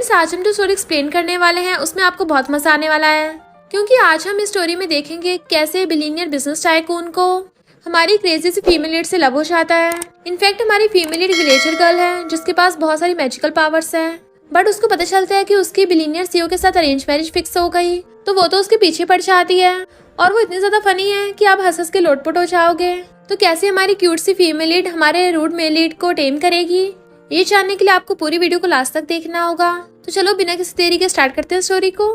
Friends, आज हम जो स्टोरी एक्सप्लेन करने वाले हैं उसमें आपको बहुत मजा आने वाला है, क्योंकि आज हम इस स्टोरी में देखेंगे कैसे बिलियनियर बिजनेस टाइकून को हमारी क्रेजी सी फीमेल लीड से लव हो जाता है। इनफैक्ट हमारी फीमेल लीड विलेजर गर्ल है जिसके पास बहुत सारी मैजिकल पावर्स है, बट उसको पता चलता है कि उसकी बिलियनियर सीईओ के साथ अरेंज मैरिज फिक्स हो गई, तो वो तो उसके पीछे पड़ जाती है और वो इतनी ज्यादा फनी है कि आप हंस हंस के लोटपोट हो जाओगे। तो कैसे हमारी क्यूट सी फीमेल लीड हमारे रूड मेल लीड को टेम करेगी, ये जानने के लिए आपको पूरी वीडियो को लास्ट तक देखना होगा। तो चलो बिना किसी देरी के स्टार्ट करते हैं स्टोरी को।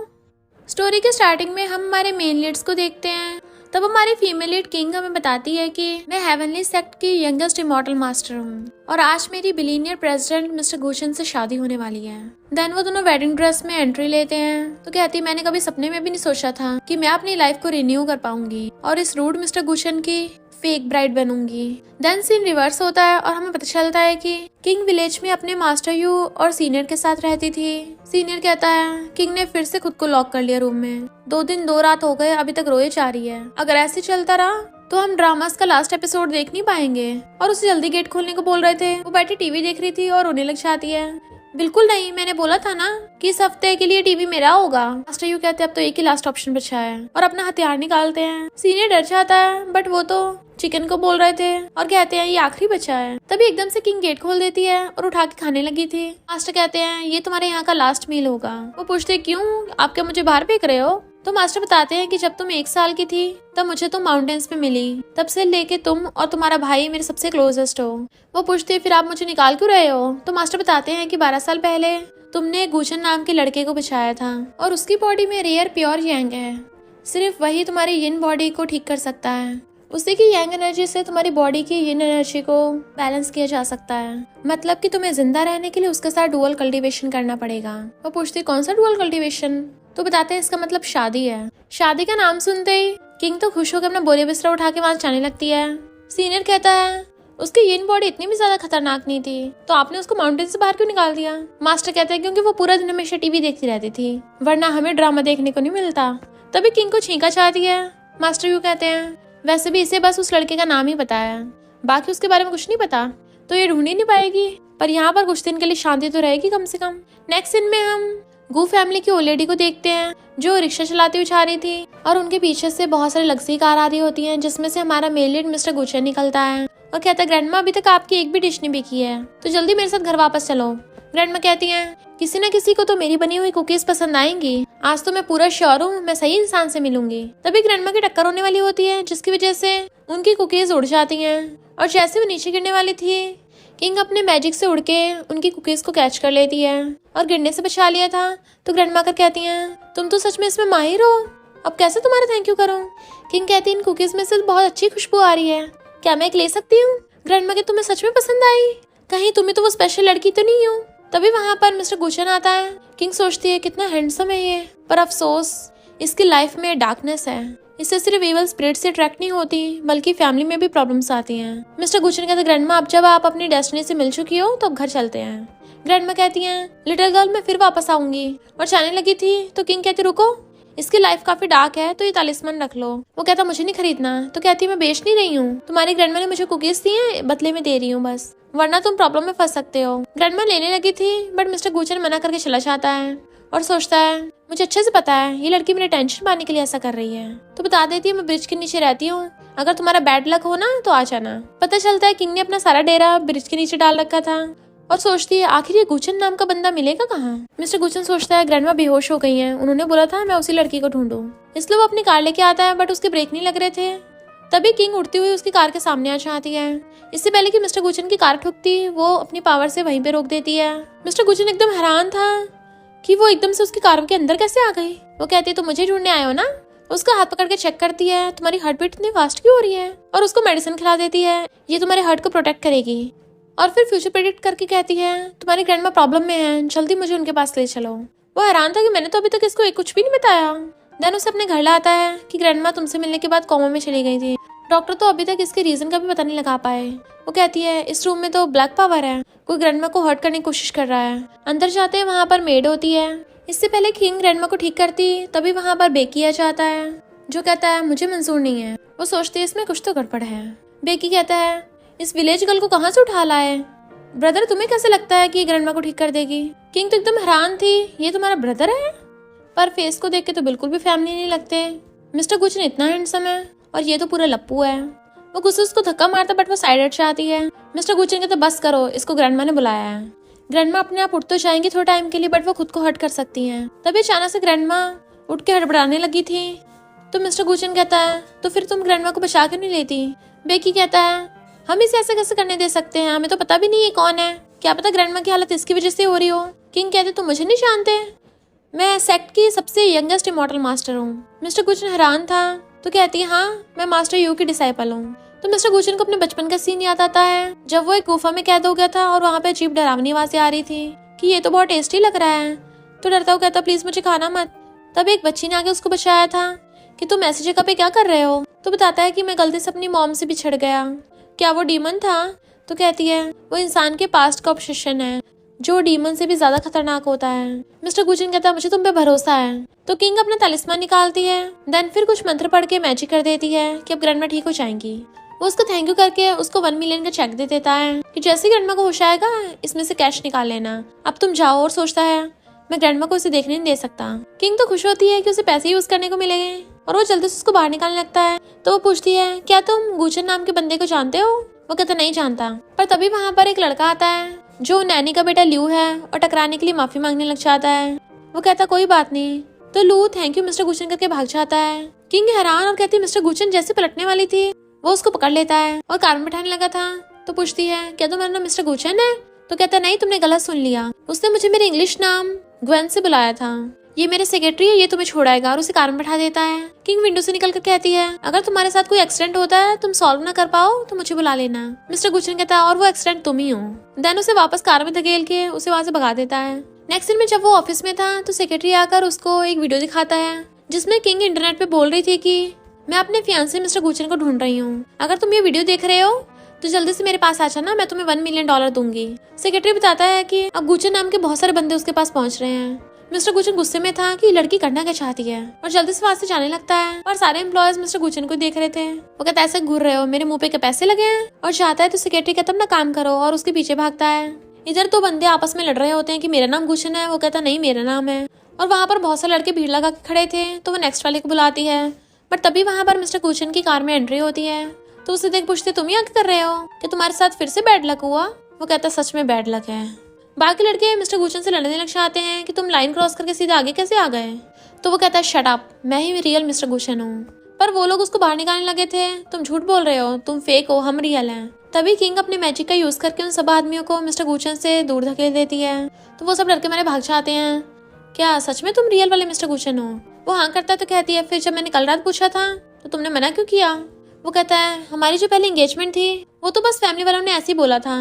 स्टोरी के स्टार्टिंग में हम हमारे मेन लीड्स को देखते हैं। तब हमारी फीमेल लीड किंग हमें बताती है कि मैं हेवनली सेक्ट की यंगेस्ट इमॉर्टल मास्टर हूँ और आज मेरी बिलियनियर प्रेसिडेंट मिस्टर गुशन से शादी होने वाली है। देन वो दोनों वेडिंग ड्रेस में एंट्री लेते हैं तो कहती मैंने कभी सपने में भी नहीं सोचा था कि मैं अपनी लाइफ को रिन्यू कर पाऊंगी और इस रूड मिस्टर गुशन की फेक ब्राइड बनूंगी। देन सीन रिवर्स होता है और हमें पता चलता है कि किंग विलेज में अपने मास्टर यू और सीनियर के साथ रहती थी। सीनियर कहता है किंग ने फिर से खुद को लॉक कर लिया रूम में, 2 दिन 2 रात हो गए, अभी तक रोए जा रही है। अगर ऐसे चलता रहा तो हम ड्रामास का लास्ट एपिसोड देख नहीं पाएंगे। और उसे जल्दी गेट खोलने को बोल रहे थे, वो बैठी टीवी देख रही थी और रोने लग जाती है। बिल्कुल नहीं, मैंने बोला था ना कि इस हफ्ते के लिए टीवी मेरा होगा। मास्टर यू कहते हैं अब तो एक ही लास्ट ऑप्शन बचा है और अपना हथियार निकालते हैं। सीनियर डर जाता है बट वो तो चिकन को बोल रहे थे और कहते हैं ये आखिरी बचा है। तभी एकदम से किंग गेट खोल देती है और उठा के खाने लगी थी। मास्टर कहते हैं ये तुम्हारे यहाँ का लास्ट मील होगा। वो पूछते क्यों, आप क्या मुझे बाहर फेंक रहे हो? तो मास्टर बताते हैं कि जब तुम 1 साल की थी तब मुझे तुम माउंटेन्स पे मिली, तब से लेके तुम और तुम्हारा भाई मेरे सबसे क्लोजेस्ट हो। वो पूछते फिर आप मुझे निकाल क्यों रहे हो? तो मास्टर बताते हैं कि 12 साल पहले तुमने गुशन नाम के लड़के को बचाया था और उसकी बॉडी में रेयर प्योर यांग है, सिर्फ वही तुम्हारी यिन बॉडी को ठीक कर सकता है। उसी की यांग एनर्जी से तुम्हारी बॉडी की यिन एनर्जी को बैलेंस किया जा सकता है, मतलब कि तुम्हें जिंदा रहने के लिए उसके साथ डुअल कल्टीवेशन करना पड़ेगा। वो पूछती कौन सा डुअल कल्टीवेशन? तो बताते हैं इसका मतलब शादी है। शादी का नाम सुनते ही किंग तो खुश होकर अपना बोरिया बिस्तरा उठा के वहां जाने लगती है। सीनियर कहता है उसकी यिन बॉडी इतनी भी ज्यादा खतरनाक नहीं थी, तो आपने उसको माउंटेन से बाहर क्यों निकाल दिया? मास्टर कहते हैं क्योंकि वो पूरा दिन हमेशा टीवी देखती रहती थी, वरना हमें ड्रामा देखने को नहीं मिलता। तभी किंग को छींका चाहती है। मास्टर यू कहते हैं वैसे भी इसे बस उस लड़के का नाम ही पता है, बाकी उसके बारे में कुछ नहीं पता, तो ये ढूंढ ही नहीं पाएगी, पर यहाँ पर कुछ दिन के लिए शांति तो रहेगी कम से कम। नेक्स्ट सीन में हम गू फैमिली की ओल्ड लेडी को देखते हैं जो रिक्शा चलाती हुई जा रही थी और उनके पीछे से बहुत सारी लग्जरी कार आ रही होती हैं, जिसमें से हमारा मेल लीड मिस्टर गुचन निकलता है और कहता है ग्रैंडमा अभी तक आपकी एक भी डिश नहीं बिकी है, तो जल्दी मेरे साथ घर वापस चलो। ग्रैंडमा कहती हैं किसी न किसी को तो मेरी बनी हुई कुकीज पसंद आएंगी, आज तो मैं पूरा श्योर हूँ मैं सही इंसान से मिलूंगी। तभी ग्रैंडमा की टक्कर होने वाली होती है जिसकी वजह से उनकी कुकीज उड़ जाती हैं और जैसे वो नीचे गिरने वाली थी किंग अपने मैजिक से उड़ के उनकी कुकीज को कैच कर लेती है और गिरने से बचा लिया था। तो ग्रैंडमा कर कहती हैं तुम तो सच में इसमें माहिर हो, अब कैसे तुम्हारा थैंक यू करूं? किंग कहती है इन कुकीज में से बहुत अच्छी खुशबू आ रही है, क्या मैं एक ले सकती हूँ? ग्रैंडमा के तुम्हें सच में पसंद आई, कहीं तुम्हें तो वो स्पेशल लड़की तो नहीं हो? तभी वहाँ पर मिस्टर गुशन आता है। किंग सोचती है कितना हैंडसम है ये, पर अफसोस इसकी लाइफ में डार्कनेस है, इससे सिर्फ इवल स्पिरिट से अट्रैक्ट नहीं होती बल्कि फैमिली में भी प्रॉब्लम्स आती हैं। मिस्टर गुचन कहते ग्रैंडमा अब जब आप अपनी डेस्टिनी से मिल चुकी हो तो अब घर चलते हैं। ग्रैंडमा कहती हैं लिटिल गर्ल मैं फिर वापस आऊंगी और जाने लगी थी तो किंग कहती रुको, इसकी लाइफ काफी डार्क है तो ये तालिस्मान रख लो। वो कहता मुझे नहीं खरीदना, तो कहती मैं बेच नहीं रही हूँ, तुम्हारी ग्रैंडमा ने मुझे कुकीज दी है बदले में दे रही हूँ बस, वरना तुम प्रॉब्लम में फंस सकते हो। ग्रैंडमा लेने लगी थी बट मिस्टर गुचन मना करके चला जाता है और सोचता है मुझे अच्छे से पता है ये लड़की मेरे टेंशन पाने के लिए ऐसा कर रही है, तो बता देती है मैं ब्रिज के नीचे रहती हूँ, अगर तुम्हारा बैड लक हो ना तो आ जाना। पता चलता है किंग ने अपना सारा डेरा ब्रिज के नीचे डाल रखा था और सोचती है आखिर ये गुचन नाम का बंदा मिलेगा कहाँ? मिस्टर गुचन सोचता है ग्रैंडमा बेहोश हो गई हैं, उन्होंने बोला था मैं उसी लड़की को ढूंढूं, इसलिए वो अपनी कार लेके आता है बट उसके ब्रेक नहीं लग रहे थे। तभी किंग उड़ती हुई उसकी कार के सामने आ जाती है। इससे पहले कि मिस्टर गुचन की कार ठुकती वो अपनी पावर से वहीं पे रोक देती है। मिस्टर गुचन एकदम हैरान था कि वो एकदम से उसकी कार के अंदर कैसे आ गई। वो कहती है तो मुझे ढूंढने आए हो ना? उसका हाथ पकड़ के चेक करती है तुम्हारी हार्ट बीट इतनी फास्ट क्यों हो रही है और उसको मेडिसिन खिला देती है, ये तुम्हारे हार्ट को प्रोटेक्ट करेगी। और फिर फ्यूचर प्रेडिक्ट करके कहती है तुम्हारी ग्रैंडमा प्रॉब्लम में है, जल्दी मुझे उनके पास ले चलो। वो हैरान था कि मैंने तो अभी तक इसको कुछ भी नहीं बताया। देन उसे अपने घर लाता है कि ग्रैंडमा तुमसे मिलने के बाद कोमा में चली गई थी, डॉक्टर तो अभी तक इसके रीजन का भी पता नहीं लगा पाए। वो कहती है इस रूम में तो ब्लैक पावर है, कोई ग्रैंडमा को हर्ट करने की कोशिश कर रहा है। अंदर जाते हैं वहाँ पर मेड होती है। इससे पहले किंग ग्रैंडमा को ठीक करती तभी वहाँ पर बेकी आ जाता है जो कहता है मुझे मंजूर नहीं है। वो सोचती है इसमें कुछ तो गड़बड़ है। बेकी कहता है इस विलेज गर्ल को कहाँ से उठा लाए, ब्रदर तुम्हें कैसे लगता है कि ये ग्रैंडमा को ठीक कर देगी? किंग तो एकदम हैरान थी, ये तुम्हारा ब्रदर है? पर फेस को देख के तो बिल्कुल भी फैमिली नहीं लगते। मिस्टर गुचन इतना हैंडसम है और ये तो पूरा लप्पू है। वो गुस्से उसको धक्का मारता बट वो साइड हट जाती है। मिस्टर गुचन कहते बस करो, इसको ग्रैंडमा ने बुलाया है। ग्रैंडमा अपने आप उठ तो जाएंगी थोड़ा टाइम के लिए बट वो खुद को हर्ट कर सकती हैं। तभी अचानक से ग्रैंडमा उठ के हड़बड़ाने लगी थी। तो मिस्टर गुचन कहता है तो फिर तुम ग्रैंडमा को बचा क्यों नहीं लेती? बेकी कहता है हम इसे ऐसे कैसे करने दे सकते हैं, हमें तो पता भी नहीं है कौन है, क्या पता ग्रैंडमा की हालत इसकी वजह से हो रही हो। किंग कहते तुम मुझे नहीं जानते, मैं सेक्ट की सबसे यंगेस्ट इमॉर्टल मास्टर हूँ। मिस्टर गुचन हैरान था तो कहती है हाँ मैं मास्टर यू की डिसाइपल हूँ। तो मिस्टर गुचन को अपने बचपन का सीन याद आता है जब वो एक गुफा में कैद हो गया था और वहाँ पे अजीब डरावनी आवाजें आ रही थी कि ये तो बहुत टेस्टी लग रहा है। तो डरता हुआ कहता प्लीज मुझे खाना मत। तब एक बच्ची ने आके उसको बचाया था कि तुम ऐसी जगह पे क्या कर रहे हो। तो बताता है कि मैं गलती से अपनी मॉम से बिछड़ गया। क्या वो डीमन था? तो कहती है वो इंसान के पास्ट का ऑब्सेशन है जो डीमन से भी ज्यादा खतरनाक होता है। मिस्टर गुचन कहता है मुझे तुम पे भरोसा है। तो किंग अपना तलिस्मान निकालती है, देन फिर कुछ मंत्र पढ़ के मैजिक कर देती है कि अब ग्रैंडमा ठीक हो जाएंगी। वो उसको थैंक यू करके उसको 1 मिलियन का चेक दे देता है कि जैसे ही ग्रैंडमा को होश आएगा इसमें से कैश निकाल लेना, अब तुम जाओ। और सोचता है मैं ग्रैंडमा को इसे देखने नहीं दे सकता। किंग तो खुश होती है कि उसे पैसे यूज करने को मिलेंगे और वो जल्दी से उसको बाहर निकालने लगता है। तो वो पूछती है क्या तुम गुचन नाम के बंदे को जानते हो? वो कहता नहीं जानता। पर तभी वहाँ पर एक लड़का आता है जो नैनी का बेटा ल्यू है और टकराने के लिए माफी मांगने लग जाता है। वो कहता कोई बात नहीं। तो लू थैंक यू मिस्टर गुचन करके भाग जाता है। किंग हैरान और कहती मिस्टर गुचन जैसे पलटने वाली थी वो उसको पकड़ लेता है और कार में बैठाने लगा था। तो पूछती है क्या तुम्हारा नाम मिस्टर गुचन है? तो कहता नहीं तुमने गलत सुन लिया, उसने मुझे मेरे इंग्लिश नाम ग्वेन से बुलाया था। ये मेरे सेक्रेटरी है, ये तुम्हें छोड़ाएगा। और उसे कार में बैठा देता है। किंग विंडो से निकल कर कहती है अगर तुम्हारे साथ कोई एक्सीडेंट होता है तुम सॉल्व ना कर पाओ तो मुझे बुला लेना। मिस्टर गुचन कहता है और वो एक्सीडेंट तुम ही हो। देन उसे वापस कार में धकेल के उसे वहाँ से भगा देता है। नेक्स्ट दिन में जब वो ऑफिस में था तो सेक्रेटरी आकर उसको एक वीडियो दिखाता है जिसमें किंग इंटरनेट पे बोल रही थी कि मैं अपने फियांसे मिस्टर गुचन को ढूंढ रही हूँ, अगर तुम ये वीडियो देख रहे हो तो जल्दी से मेरे पास आ जाना, मैं तुम्हें $1 मिलियन दूंगी। सेक्रेटरी बताता है कि अब गुचन नाम के बहुत सारे बंदे उसके पास पहुंच रहे हैं। मिस्टर गुचन गुस्से में था कि लड़की करना क्या चाहती है और जल्दी से वहां से जाने लगता है। और सारे एम्प्लॉयज मिस्टर गुचन को देख रहे थे। वो कहता है ऐसे घूर रहे हो, मेरे मुंह पे क्या पैसे लगे हैं? और चाहता है तो सेक्रेटरी कहता अपना काम करो और उसके पीछे भागता है। इधर 2 बंदे आपस में लड़ रहे होते हैं कि मेरा नाम गुचन है, वो कहता नहीं मेरा नाम है। और वहाँ पर बहुत सारे लड़के भीड़ लगा के खड़े थे तो वो नेक्स्ट वाले को बुलाती है। बट तभी वहाँ पर मिस्टर गुचन की कार में एंट्री होती है तो उसे देख पूछते तुम यहाँ क्या कर रहे हो, कि तुम्हारे साथ फिर से बैड लक हुआ? वो कहता सच में बैड लक है। बाकी लड़के मिस्टर गुचन से लड़ने लग जाते हैं कि तुम लाइन क्रॉस करके सीधे आगे कैसे आ गए? तो वो कहता है शट अप, मैं ही रियल मिस्टर गुचन हूँ। पर वो लोग उसको बाहर निकालने लगे थे, तुम झूठ बोल रहे हो, तुम फेक हो, हम रियल हैं। तभी किंग अपने मैजिक का यूज करके उन सब आदमियों को मिस्टर गुचन से दूर धकेल देती है। तो वो सब लड़के मारे भाग जाते हैं। क्या सच में तुम रियल वाले मिस्टर गुचन हो? वो हाँ करता है तो कहती है फिर जब मैंने कल रात पूछा था तो तुमने मना क्यों किया? वो कहता है हमारी जो पहले एंगेजमेंट थी वो तो बस फैमिली वालों ने ऐसे ही बोला था,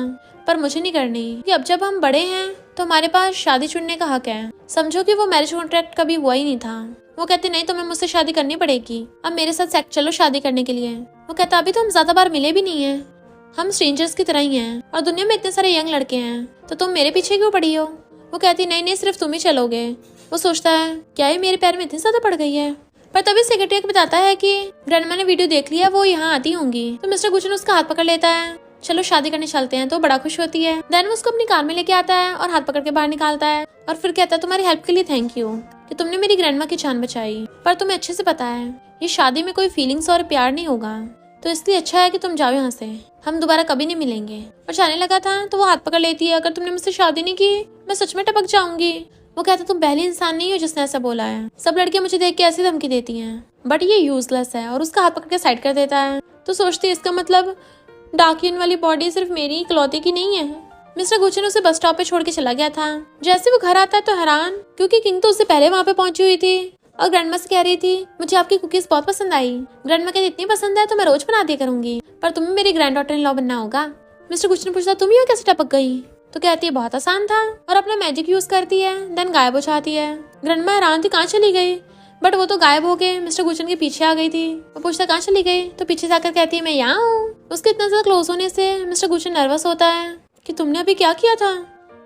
पर मुझे नहीं करनी कि अब जब हम बड़े हैं तो हमारे पास शादी चुनने का हक है। समझो कि वो मैरिज कॉन्ट्रैक्ट कभी हुआ ही नहीं था। वो कहते नहीं तुम्हें मुझसे शादी करनी पड़ेगी, अब मेरे साथ सेक्ट चलो शादी करने के लिए। वो कहता अभी तो हम ज्यादा बार मिले भी नहीं है, हम स्ट्रेंजर्स की तरह ही हैं और दुनिया में इतने सारे यंग लड़के हैं, तो तुम मेरे पीछे क्यों पड़ी हो? वो कहती नहीं नहीं सिर्फ तुम ही चलोगे। वो सोचता है क्या ये मेरे पैर में इतनी ज्यादा पड़ गई है? पर तभी सेक्रेटरी बताता है कि ग्रैंडमा ने वीडियो देख लिया, वो यहाँ आती होंगी। तो मिस्टर गुचन उसका हाथ पकड़ लेता है, चलो शादी करने चलते हैं। तो बड़ा खुश होती है। देन वो उसको अपनी कार में लेके आता है और हाथ पकड़ के बाहर निकालता है और फिर कहता है तुम्हारी हेल्प के लिए थैंक यू कि तुमने मेरी ग्रैंडमा की जान बचाई, पर तुम्हें अच्छे से पता है ये शादी में कोई फीलिंग्स और प्यार नहीं होगा, तो इसलिए अच्छा है कि तुम जाओ यहाँ से, हम दोबारा कभी नहीं मिलेंगे। और जाने लगा था तो वो हाथ पकड़ लेती है, अगर तुमने मुझसे शादी नहीं की मैं सच में टपक जाऊंगी। वो कहता तुम पहली इंसान नहीं हो जिसने ऐसा बोला है, सब लड़कियां मुझे देख के ऐसी धमकी देती हैं, बट ये यूजलेस है। और उसका हाथ पकड़ के साइड कर देता है। तो सोचती है इसका मतलब डाकियन वाली बॉडी सिर्फ मेरी इकलौते की नहीं है। मिस्टर गुचन उसे बस स्टॉप पे छोड़ के चला गया था। जैसे वो घर आता है तो हैरान, क्योंकि किंग तो उससे पहले वहाँ पे पहुंची हुई थी और ग्रैंडमा से कह रही थी मुझे आपकी कुकीज बहुत पसंद आई। ग्रैंडमा कहती इतनी पसंद है तो मैं रोज बना दिया करूंगी, पर तुम्हें मेरी ग्रैंड डॉटर इन लॉ बनना होगा। मिस्टर गुचन पूछता तुम यहाँ कैसे टपक गई? तो कहती है बहुत आसान था, और अपना मैजिक यूज करती है। देन गायब हो जाती है। ग्रैंडमा हैरान थी कहाँ चली गई, बट वो तो गायब हो गए मिस्टर गुचन के पीछे आ गई थी। वो पूछता कहाँ चली गई, तो पीछे जाकर कहती है मैं यहाँ हूँ। उसके इतना ज्यादा क्लोज होने से मिस्टर गुचन नर्वस होता है कि तुमने अभी क्या किया था?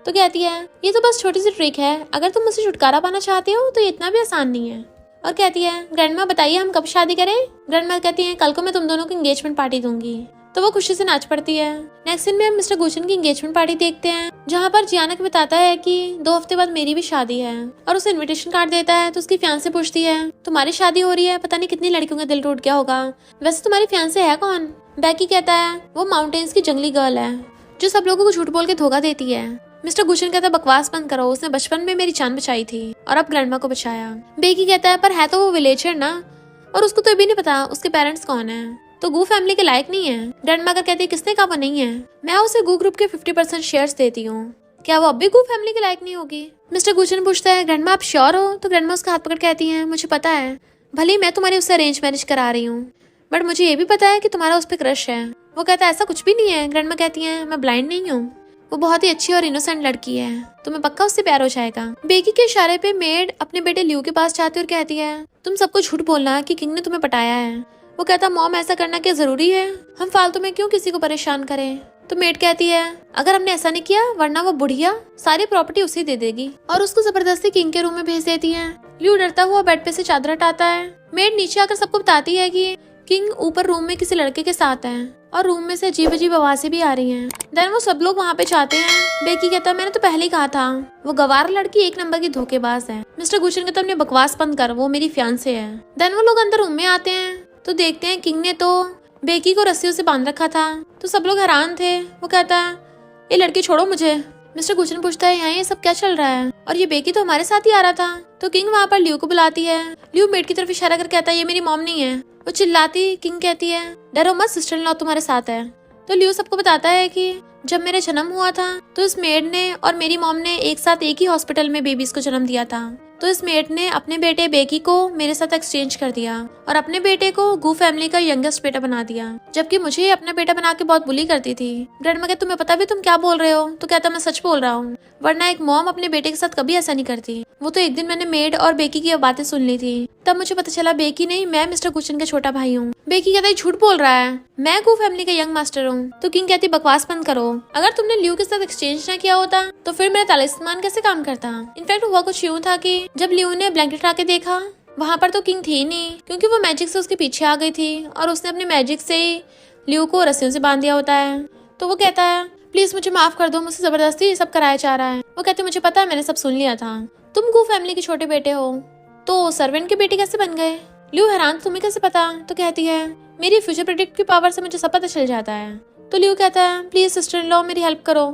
तो कहती है ये तो बस छोटी सी ट्रिक है, अगर तुम मुझसे छुटकारा पाना चाहते हो तो ये इतना भी आसान नहीं है। और कहती है ग्रैंडमा बताइए हम कब शादी करें? ग्रैंडमा कहती है कल को मैं तुम दोनों को एंगेजमेंट पार्टी दूंगी। तो वो खुशी से नाच पड़ती है। नेक्स्ट सीन में हम मिस्टर गुचन की एंगेजमेंट पार्टी देखते हैं, जहाँ पर जियानक बताता है कि 2 हफ्ते बाद मेरी भी शादी है और उसे इनविटेशन कार्ड देता है। तो उसकी फियांसे पूछती है तुम्हारी शादी हो रही है, पता नहीं कितनी लड़कियों का दिल टूट गया होगा, वैसे तुम्हारी फियांसे है कौन? बैकी कहता है वो माउंटेन्स की जंगली गर्ल है जो सब लोगों को झूठ बोल के धोखा देती है। मिस्टर गुचन कहता है बकवास बंद करो, उसने बचपन में मेरी जान बचाई थी और अब ग्रैंडमा को बचाया। बेकी कहता है पर है तो वो विलेजर ना, और उसको तो ये भी नहीं पता उसके पेरेंट्स कौन है, तो गू फैमिली के लायक नहीं है। ग्रैंडमा कहती है किसने कहा वो नहीं है, मैं उसे गू ग्रुप के 50% शेयर्स देती हूँ, क्या वो अब भी गू फैमिली के लायक नहीं होगी? मिस्टर गुचन पूछता है ग्रैंडमा आप श्योर हो? तो ग्रैंडमा उसका हाथ पकड़ कहती है मुझे पता है, भले ही मैं तुम्हारी उससे अरेंज मैरिज करा रही हूँ, बट मुझे ये भी पता है कि तुम्हारा उस पर क्रश है। वो कहता है ऐसा कुछ भी नहीं है। ग्रैंडमा कहती है मैं ब्लाइंड नहीं हूँ, वो बहुत ही अच्छी और इनोसेंट लड़की है, तुम्हें पक्का उससे प्यार हो जाएगा। बेकी के इशारे पे मेड अपने बेटे ल्यू के पास जाती और कहती है तुम सबको झूठ बोलना कि किंग ने तुम्हें पटाया है। वो कहता मॉम ऐसा करना क्या जरूरी है, हम फालतू में क्यों किसी को परेशान करें? तो मेड कहती है अगर हमने ऐसा नहीं किया वरना वो बुढ़िया सारी प्रॉपर्टी उसे दे देगी, और उसको जबरदस्ती किंग के रूम में भेज देती है। ल्यू डरता हुआ बेड पे से चादर हटाता है। मेड नीचे आकर सबको बताती है कि किंग ऊपर रूम में किसी लड़के के साथ है और रूम में से अजीब अजीब आवाजें भी आ रही हैं। देन वो सब लोग वहाँ पे जाते हैं। बेकी कहता है मैंने तो पहले ही कहा था वो गवार लड़की 1 नंबर की धोखेबाज है। मिस्टर गुचन कहता है अपने बकवास बंद कर, वो मेरी फियांसे है। देन वो लोग अंदर रूम में आते हैं तो देखते हैं किंग ने तो बेकी को रस्सियों से बांध रखा था, तो सब लोग हैरान थे। वो कहता है ये लड़की छोड़ो मुझे। मिस्टर गुचन पूछता है यहाँ ये सब क्या चल रहा है, और ये बेकी तो हमारे साथ ही आ रहा था। तो किंग वहाँ पर ल्यू को बुलाती है। ल्यू मेड की तरफ इशारा कर कहता है ये मेरी मॉम नहीं है। वो चिल्लाती किंग कहती है डरो मत, सिस्टर इन लॉ तुम्हारे साथ है। तो ल्यू सबको बताता है कि जब मेरा जन्म हुआ था तो इस मेड ने और मेरी मॉम ने एक साथ एक ही हॉस्पिटल में बेबीज को जन्म दिया था, तो इस मेड ने अपने बेटे बेकी को मेरे साथ एक्सचेंज कर दिया और अपने बेटे को गू फैमिली का यंगेस्ट बेटा बना दिया, जबकि मुझे अपना बेटा बना के बहुत बुली करती थी। ग्रैंडमा कहती तुम्हें पता भी तुम क्या बोल रहे हो? तो कहता मैं सच बोल रहा हूँ, वरना एक मॉम अपने बेटे के साथ कभी ऐसा नहीं करती। वो तो एक दिन मैंने मेड और बेकी की बातें सुन ली थी, तब मुझे पता चला बेकी नहीं मैं मिस्टर गुचन का छोटा भाई हूँ। बेकी कहता है झूठ बोल रहा है, मैं गू फैमिली का यंग मास्टर हूँ। तो किंग कहती बकवास बंद करो, अगर तुमने ल्यू के साथ एक्सचेंज ना किया होता तो फिर मेरा तालिस्मान कैसे काम करता? इनफैक्ट हुआ कुछ यूँ था कि जब ल्यू ने ब्लैंकेट आके देखा वहाँ पर तो किंग थी नहीं, क्योंकि वो मैजिक से उसके पीछे आ गई थी और उसने अपने मैजिक से ही ल्यू को रस्सियों से बांध दिया होता है। तो वो कहता है प्लीज मुझे माफ कर दो, मुझसे जबरदस्ती ये सब कराया जा रहा है। वो कहते मुझे पता है, मैंने सब सुन लिया था, तुम गू फैमिली के छोटे बेटे हो, तो सर्वेंट के बेटे कैसे बन गए? ल्यू हैरान तुम्हें कैसे पता? तो कहती है मेरी फ्यूचर प्रेडिक्ट की पावर से मुझे सब पता चल जाता है। तो ल्यू कहता है प्लीज सिस्टर इन लॉ मेरी हेल्प करो।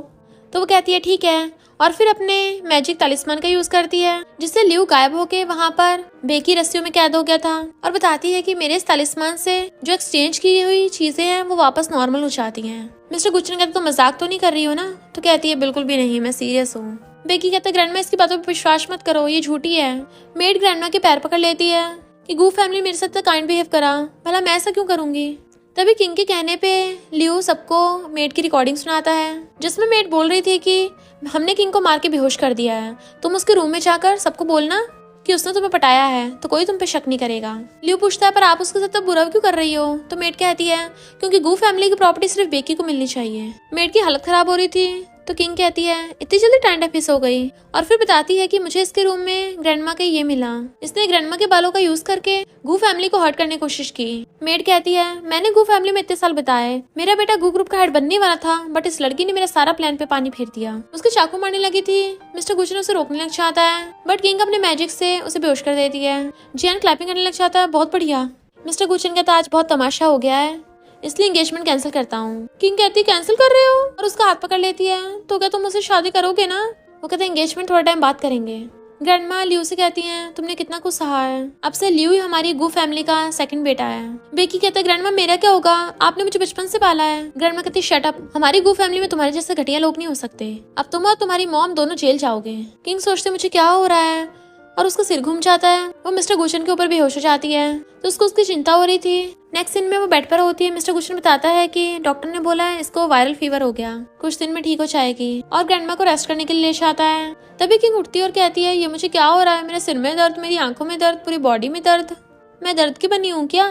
तो वो कहती है ठीक है, और फिर अपने मैजिक तालिस्मान का यूज करती है, जिससे ल्यू गायब होके वहाँ पर बेकी रस्सियों में कैद हो गया था, और बताती है कि मेरे इस तालिस्मान से जो एक्सचेंज की हुई चीजें हैं वो वापस नॉर्मल हो जाती हैं। मिस्टर गुचन कहता तो मजाक तो नहीं कर रही हो ना? तो कहती है बिल्कुल भी नहीं, मैं सीरियस हूँ। बेकी कहता है ग्रैंडमा इसकी बातों पर विश्वास मत करो, ये झूठी है। मेड ग्रैंडमा के पैर पकड़ लेती है कि गू फैमिली मेरे साथ काइंड बिहेव करा, भला मैं ऐसा क्यों करूंगी? तभी किंग के कहने पे ल्यू सबको मेड की रिकॉर्डिंग सुनाता है, जिसमें मेड बोल रही थी कि हमने किंग को मार के बेहोश कर दिया है, तुम उसके रूम में जाकर सबको बोलना कि उसने तुम्हें पटाया है, तो कोई तुम पे शक नहीं करेगा। ल्यू पूछता है पर आप उसके साथ बुरा क्यों कर रही हो? तो मेड कहती है क्योंकि गू फैमिली की प्रॉपर्टी सिर्फ बेकी को मिलनी चाहिए। मेड की हालत खराब हो रही थी तो किंग कहती है इतनी जल्दी टाइम फिस हो गई, और फिर बताती है कि मुझे इसके रूम में ग्रैंडमा का ये मिला, इसने ग्रैंडमा के बालों का यूज करके गू फैमिली को हर्ट करने की कोशिश की। मेड कहती है मैंने गू फैमिली में इतने साल बिताए, मेरा बेटा गू ग्रुप का हेड बनने वाला था, बट इस लड़की ने मेरा सारा प्लान पे पानी फेर दिया। उसके चाकू मारने लगी थी। मिस्टर गुचन उसे रोकने लग जाता है, बट किंग अपने मैजिक से उसे बेहोश कर देती है। जियान क्लैपिंग करने लग जाता है, बहुत बढ़िया। मिस्टर गुचन कहता आज बहुत तमाशा हो गया है, इसलिए एंगेजमेंट कैंसिल करता हूँ। किंग कहती कैंसिल कर रहे हो, और उसका हाथ पकड़ लेती है। तो क्या तुम मुझसे शादी करोगे ना? वो कहते एंगेजमेंट थोड़ा टाइम बात करेंगे। ग्रैंडमा ल्यू से कहती हैं तुमने कितना कुछ सहा है, अब से ल्यू ही हमारी गू फैमिली का सेकंड बेटा है। बेकी कहता है ग्रैंडमा मेरा क्या होगा, आपने मुझे बचपन से पाला है। ग्रैंडमा कहती शट अप, हमारी गू फैमिली में तुम्हारे जैसे घटिया लोग नहीं हो सकते, अब तुम और तुम्हारी मॉम दोनों जेल जाओगे। किंग सोचते मुझे क्या हो रहा है, और उसका सिर घूम जाता है। वो मिस्टर गुचन के ऊपर बेहोश हो जाती है, तो उसको उसकी चिंता हो रही थी। नेक्स्ट सीन में वो बेड पर होती है। मिस्टर गुचन बताता है कि डॉक्टर ने बोला है इसको वायरल फीवर हो गया, कुछ दिन में ठीक हो जाएगी, और ग्रैंडमा को रेस्ट करने के लिए ले जाता है। तभी किंग उठती है और कहती है ये मुझे क्या हो रहा है, मेरे सिर में दर्द, मेरी आंखों में दर्द, पूरी बॉडी में दर्द, मैं दर्द की बनी हूँ क्या?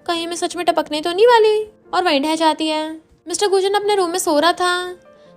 कहीं मैं सच में टपकने तो नहीं वाली? और वहीं ढह जाती है। मिस्टर गुचन अपने रूम में सो रहा था,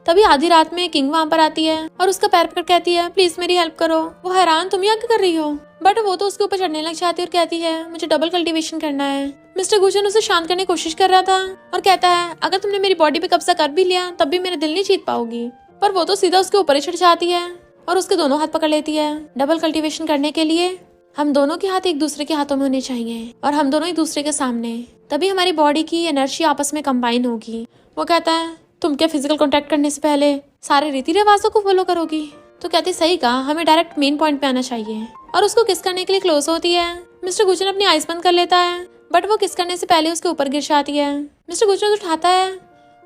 तभी आधी रात में किंग वहाँ पर आती है और उसका पैर पकड़ कहती है प्लीज मेरी हेल्प करो। वो हैरान तुम यहाँ क्या कर रही हो, बट वो तो उसके ऊपर चढ़ने लग जाती है और कहती है मुझे डबल कल्टीवेशन करना है। मिस्टर गुचन उसे शांत करने की कोशिश कर रहा था और कहता है अगर तुमने मेरी बॉडी पे कब्जा कर भी लिया तब भी मेरा दिल नहीं जीत पाओगी। पर वो तो सीधा उसके ऊपर ही चढ़ जाती है और उसके दोनों हाथ पकड़ लेती है। डबल कल्टीवेशन करने के लिए हम दोनों के हाथ एक दूसरे के हाथों में होने चाहिए और हम दोनों एक दूसरे के सामने, तभी हमारी बॉडी की एनर्जी आपस में कंबाइन होगी। वो कहता है तुम क्या फिजिकल कांटेक्ट करने से पहले सारे रीति रिवाजों को फॉलो करोगी। तो कहती सही कहा, हमें डायरेक्ट मेन पॉइंट पे आना चाहिए और उसको किस करने के लिए क्लोज होती है। मिस्टर गुचन अपनी आइज बंद कर लेता है बट वो किस करने से पहले उसके ऊपर गिर जाती है। मिस्टर गुचन उठाता है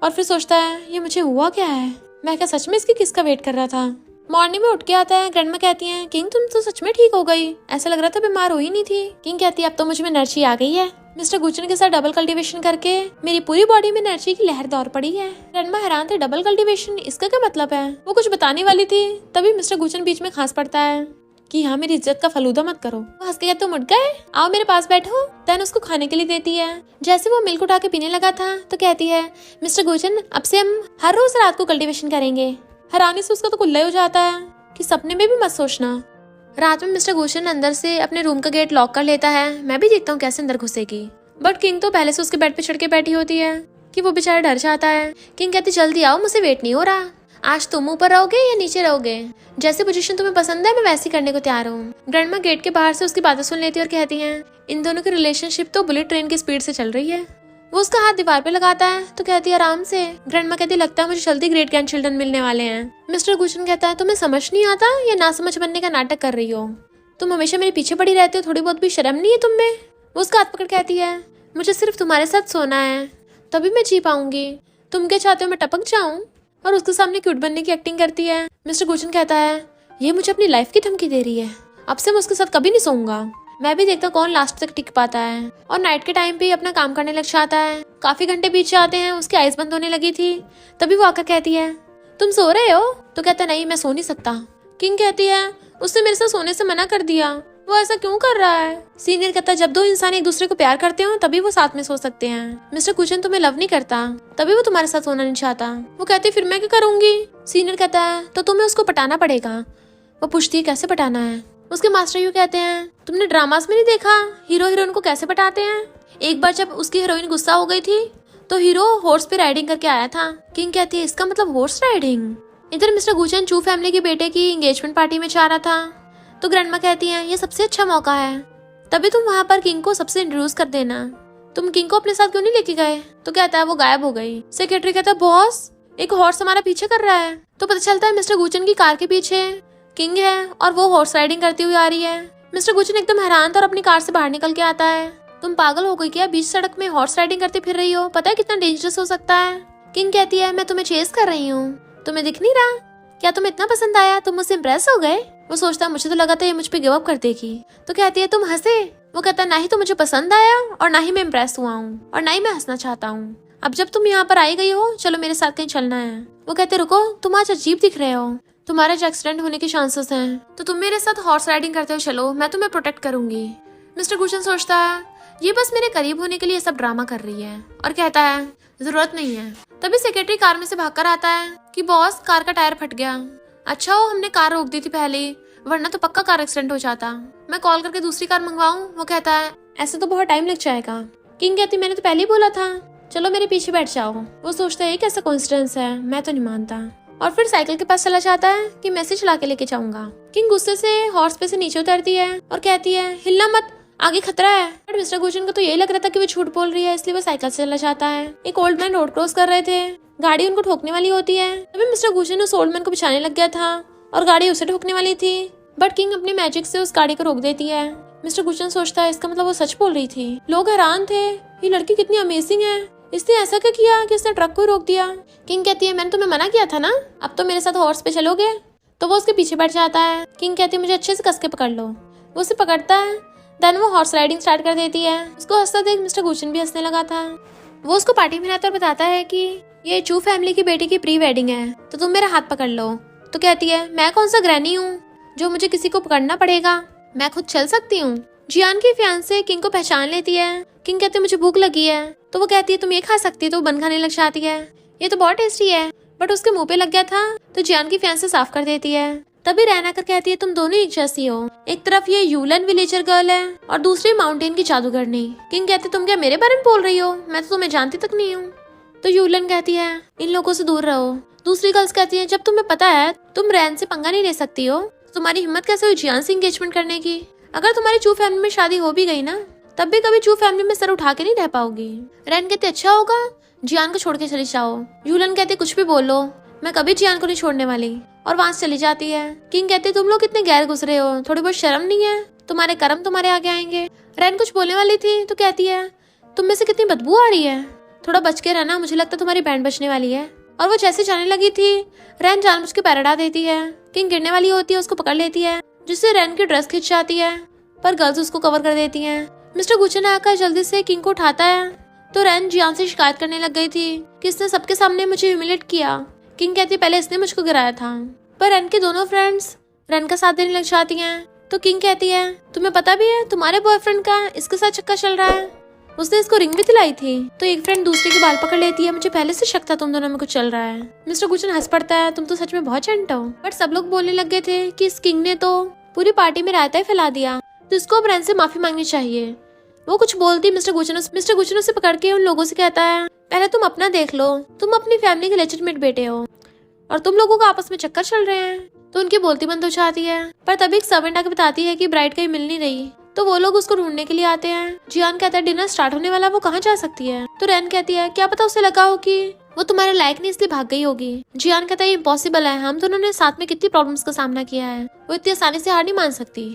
और फिर सोचता है ये मुझे हुआ क्या है, मैं क्या सच में इसकी किस का वेट कर रहा था। मॉर्निंग में उठ के आता है, ग्रैंडमा कहती हैं किंग तुम तो सच में ठीक हो गई, ऐसा लग रहा था बीमार हो ही नहीं थी। किंग कहती है अब तो मुझ में एनर्जी आ गई है, मिस्टर गुचन के साथ डबल कल्टीवेशन करके मेरी पूरी बॉडी में एनर्जी की लहर दौड़ पड़ी है। ग्रैंडमा हैरान थे, डबल कल्टीवेशन इसका क्या मतलब है। वो कुछ बताने वाली थी तभी मिस्टर गुचन बीच में खांस पड़ता है कि हाँ मेरी इज्जत का फलूदा मत करो। वो हंस के कहते तुम उठ गए, आओ मेरे पास बैठो। देन उसको खाने के लिए देती है। जैसे वो मिल्क उठा के पीने लगा था तो कहती है मिस्टर गुचन अब से हम हर रोज रात को कल्टीवेशन करेंगे। हैरानी से उसका तो कुल्ला हो जाता है कि सपने में भी मत सोचना। रात में मिस्टर गुचन अंदर से अपने रूम का गेट लॉक कर लेता है। मैं भी देखता हूँ कैसे अंदर घुसेगी, बट किंग तो पहले से उसके बेड पे चढ़ के बैठी होती है कि वो बेचारा डर जाता है। किंग कहती जल्दी आओ, मुझे वेट नहीं हो रहा। आज तुम ऊपर रहोगे या नीचे रहोगे, जैसी पोजीशन तुम्हें पसंद है मैं वैसी करने को तैयार हूँ। ग्रैंडमा गेट के बाहर से उसकी बातें सुन लेती है और कहती हैं इन दोनों की रिलेशनशिप तो बुलेट ट्रेन की स्पीड से चल रही है। वो उसका हाथ दीवार पे लगाता है तो कहती है आराम से। ग्रैंडमा कहती लगता है मुझे जल्दी ग्रेट ग्रैंड चिल्ड्रन मिलने वाले हैं। मिस्टर गुचन कहता है तुम्हें समझ नहीं आता या ना समझ बनने का नाटक कर रही हो, तुम हमेशा मेरे पीछे पड़ी रहती हो, थोड़ी बहुत भी शर्म नहीं है तुम में। वो उसका हाथ पकड़ कहती है मुझे सिर्फ तुम्हारे साथ सोना है तभी मैं जी पाऊंगी, तुम क्या चाहते हो मैं टपक जाऊं। और उसके सामने क्यूट बनने की एक्टिंग करती है। मिस्टर गुचन कहता है ये मुझे अपनी लाइफ की धमकी दे रही है, अब से मैं उसके साथ कभी नहीं सोऊंगा। मैं भी देखता कौन लास्ट तक टिक पाता है। और नाइट के टाइम पे अपना काम करने लग जाता है। काफी घंटे बीत जाते हैं, उसकी आइज बंद होने लगी थी तभी वो आकर कहती है तुम सो रहे हो। तो कहता नहीं मैं सो नहीं सकता। किंग कहती है उसने मेरे साथ सोने से मना कर दिया, वो ऐसा क्यों कर रहा है। सीनियर कहता है जब दो इंसान एक दूसरे को प्यार करते हो तभी वो साथ में सो सकते हैं। मिस्टर गुचन तुम्हें लव नहीं करता तभी वो तुम्हारे साथ सोना नहीं चाहता। वो कहती फिर मैं क्या करूंगी। सीनियर कहता है तो तुम्हें उसको पटाना पड़ेगा। वो पूछती है कैसे पटाना है। उसके मास्टर यू कहते हैं तुमने ड्रामास में नहीं देखा हीरो हीरोइन को कैसे पटाते हैं। एक बार जब उसकी हीरोइन गुस्सा हो गई थी तो हीरो हॉर्स पे राइडिंग करके आया था। किंग कहती है इसका मतलब हॉर्स राइडिंग। इधर मिस्टर गुचन चू फैमिली के बेटे की एंगेजमेंट पार्टी में जा रहा था तो ग्रैंडमा कहती है ये सबसे अच्छा मौका है, तभी तुम वहाँ पर किंग को सबसे इंट्रोड्यूस कर देना। तुम किंग को अपने साथ क्यों नहीं लेके गए। तो कहता है वो गायब हो गई। सेक्रेटरी कहता है बॉस एक हॉर्स हमारा पीछे कर रहा है। तो पता चलता है मिस्टर गुचन की कार के पीछे किंग है और वो हॉर्स राइडिंग करती हुई आ रही है। मिस्टर गुचन एकदम हैरान था और अपनी कार से बाहर निकल के आता है। तुम पागल हो गई क्या, बीच सड़क में हॉर्स राइडिंग करते फिर रही हो, पता है कितना डेंजरस हो सकता है। किंग कहती है मैं तुम्हें चेस कर रही हूँ, तुम्हें दिख नहीं रहा क्या, तुम्हें इतना पसंद आया, तुम मुझसे इम्प्रेस हो गए। वो सोचता है मुझे तो लगा था ये मुझ पे गिव अप कर देगी। तो कहती है तुम हंसे। वो कहता है ना ही तो मुझे पसंद आया और ना ही मैं इम्प्रेस हुआ हूँ और ना ही मैं हंसना चाहता हूँ। अब जब तुम यहाँ पर आई गई हो चलो मेरे साथ कहीं चलना है। वो कहते रुको तुम आज अजीब दिख रहे हो, तुम्हारा जो एक्सीडेंट होने के चांसेस हैं, तो तुम मेरे साथ हॉर्स राइडिंग करते हो, चलो मैं तुम्हें प्रोटेक्ट करूंगी। मिस्टर गुचन सोचता है ये बस मेरे करीब होने के लिए सब ड्रामा कर रही है और कहता है जरूरत नहीं है। तभी सेक्रेटरी कार में से भागकर आता है कि बॉस कार का टायर फट गया। अच्छा हो हमने कार रोक दी थी पहले, वरना तो पक्का कार एक्सीडेंट हो जाता। मैं कॉल करके दूसरी कार मंगवाऊं। वो कहता है ऐसे तो बहुत टाइम लग जाएगा। किंग कहती मैंने तो पहले ही बोला था, चलो मेरे पीछे बैठ जाओ। वो सोचता है कैसा कोइंसिडेंस है, मैं तो नहीं मानता। और फिर साइकिल के पास चला जाता है कि मैसेज चला के लेके जाऊंगा। किंग गुस्से से हॉर्स पे से नीचे उतरती है और कहती है हिलना मत, आगे खतरा है। बट मिस्टर गुचन को तो यही लग रहा था कि वो झूठ बोल रही है, इसलिए वो साइकिल से चला जाता है। एक ओल्ड मैन रोड क्रॉस कर रहे थे, गाड़ी उनको ठोकने वाली होती है। तभी मिस्टर गुचन उस ओल्ड मैन को बचाने लग गया था और गाड़ी उसे ठोकने वाली थी, बट किंग अपनी मैजिक से उस गाड़ी को रोक देती है। मिस्टर गुचन सोचता है इसका मतलब वो सच बोल रही थी। लोग हैरान थे, ये लड़की कितनी अमेजिंग है, इसने ऐसा क्या किया कि इसने ट्रक को रोक दिया। किंग कहती है मैंने तुम्हें मना किया था ना, अब तो मेरे साथ हॉर्स पे चलोगे। तो वो उसके पीछे बैठ जाता है। किंग कहती है मुझे अच्छे से कस के पकड़ लो। वो उसे पकड़ता है, देन वो हॉर्स राइडिंग स्टार्ट कर देती है। उसको हंसता देख मिस्टर गुचन भी हंसने लगा था। वो उसको पार्टी में लाता और बताता है कि ये चू फैमिली की बेटी की प्री वेडिंग है, तो तुम मेरा हाथ पकड़ लो। तो कहती है मैं कौन सा ग्रैनी हूँ जो मुझे किसी को पकड़ना पड़ेगा, मैं खुद चल सकती हूँ। जियान की फियांसे किंग को पहचान लेती है। किंग कहते मुझे भूख लगी है। तो वो कहती है तुम ये खा सकती है, तो वो बन खाने लग जाती है। ये तो बहुत टेस्टी है, बट उसके मुंह पे लग गया था तो जियान की फैन से साफ कर देती है। तभी रैन आकर कहती है तुम दोनों एक जैसी हो, एक तरफ ये यूलन विलेजर गर्ल है और दूसरी माउंटेन की जादूगरनी। किंग कहते तुम क्या मेरे बारे में बोल रही हो, मैं तो तुम्हें जानती तक नहीं हूँ। तो यूलन कहती है इन लोगों से दूर रहो। दूसरी गर्ल्स कहती है जब तुम्हें पता है तुम रैन से पंगा नहीं ले सकती हो, तुम्हारी हिम्मत कैसे हुई जियान से एंगेजमेंट करने की। अगर तुम्हारी चू फैमिली में शादी हो भी गई ना, तब भी कभी चू फैमिली में सर उठा के नहीं रह पाओगी। रैन कहते अच्छा होगा जियान को छोड़ के चली जाओ। यूलन कहते कुछ भी बोलो, मैं कभी जियान को नहीं छोड़ने वाली, और वहां से चली जाती है। किंग कहते तुम लोग कितने गैर गुजरे हो, थोड़ी बहुत शर्म नहीं है, तुम्हारे कर्म तुम्हारे आगे आएंगे। रैन कुछ बोलने वाली थी तो कहती है तुम में से कितनी बदबू आ रही है, थोड़ा बच के रहना, मुझे लगता तुम्हारी बैंड बजने वाली है। और वो जैसे जाने लगी थी रैन जानबूझ के पैर अड़ा देती है। किंग गिरने वाली होती है, उसको पकड़ लेती है जिससे रैन की ड्रेस खिंच जाती है, पर गर्ल्स उसको कवर कर देती हैं। मिस्टर गुचन आकर जल्दी से किंग को उठाता है तो रैन जियान से शिकायत करने लग गई थी कि इसने सबके सामने मुझे ह्यूमिलेट किया। किंग कहती पहले इसने मुझको गिराया था। पर रैन के दोनों फ्रेंड्स रैन का साथ देने लग जाती हैं। तो किंग कहती है तुम्हें पता भी है तुम्हारे बॉयफ्रेंड का इसके साथ चक्कर चल रहा है, उसने इसको रिंग भी दिलाई थी। तो एक फ्रेंड दूसरे के बाल पकड़ लेती है, मुझे पहले से शक था तुम दोनों में कुछ चल रहा है। मिस्टर गुचन हंस पड़ता है तुम तो सच में बहुत चंट हो। बट सब लोग बोलने लग गए थे कि इस किंग ने तो पूरी पार्टी में रायता ही फैला दिया, तो इसको अब रैन से माफी मांगनी चाहिए। वो कुछ बोलती मिस्टर गुचन उसे पकड़ के उन लोगों से कहता है पहले तुम अपना देख लो, तुम अपनी फैमिली के लेजिटिमेट बेटे हो और तुम लोगों का आपस में चक्कर चल रहे हैं। तो उनकी बोलती बंद हो जाती है। पर तभी एक सर्वेंट आके बताती है कि ब्राइड कहीं मिल नहीं रही, तो वो लोग उसको ढूंढने के लिए आते हैं। जियान कहता है डिनर स्टार्ट होने वाला, वो कहाँ जा सकती है। तो रैन कहती है क्या पता उसे लगा हो कि वो तुम्हारे लायक नहीं इसलिए भाग गई होगी। जियान कहता है इम्पॉसिबल है, हम दोनों ने साथ में कितनी प्रॉब्लम्स का सामना किया है, वो इतनी आसानी से हार नहीं मान सकती।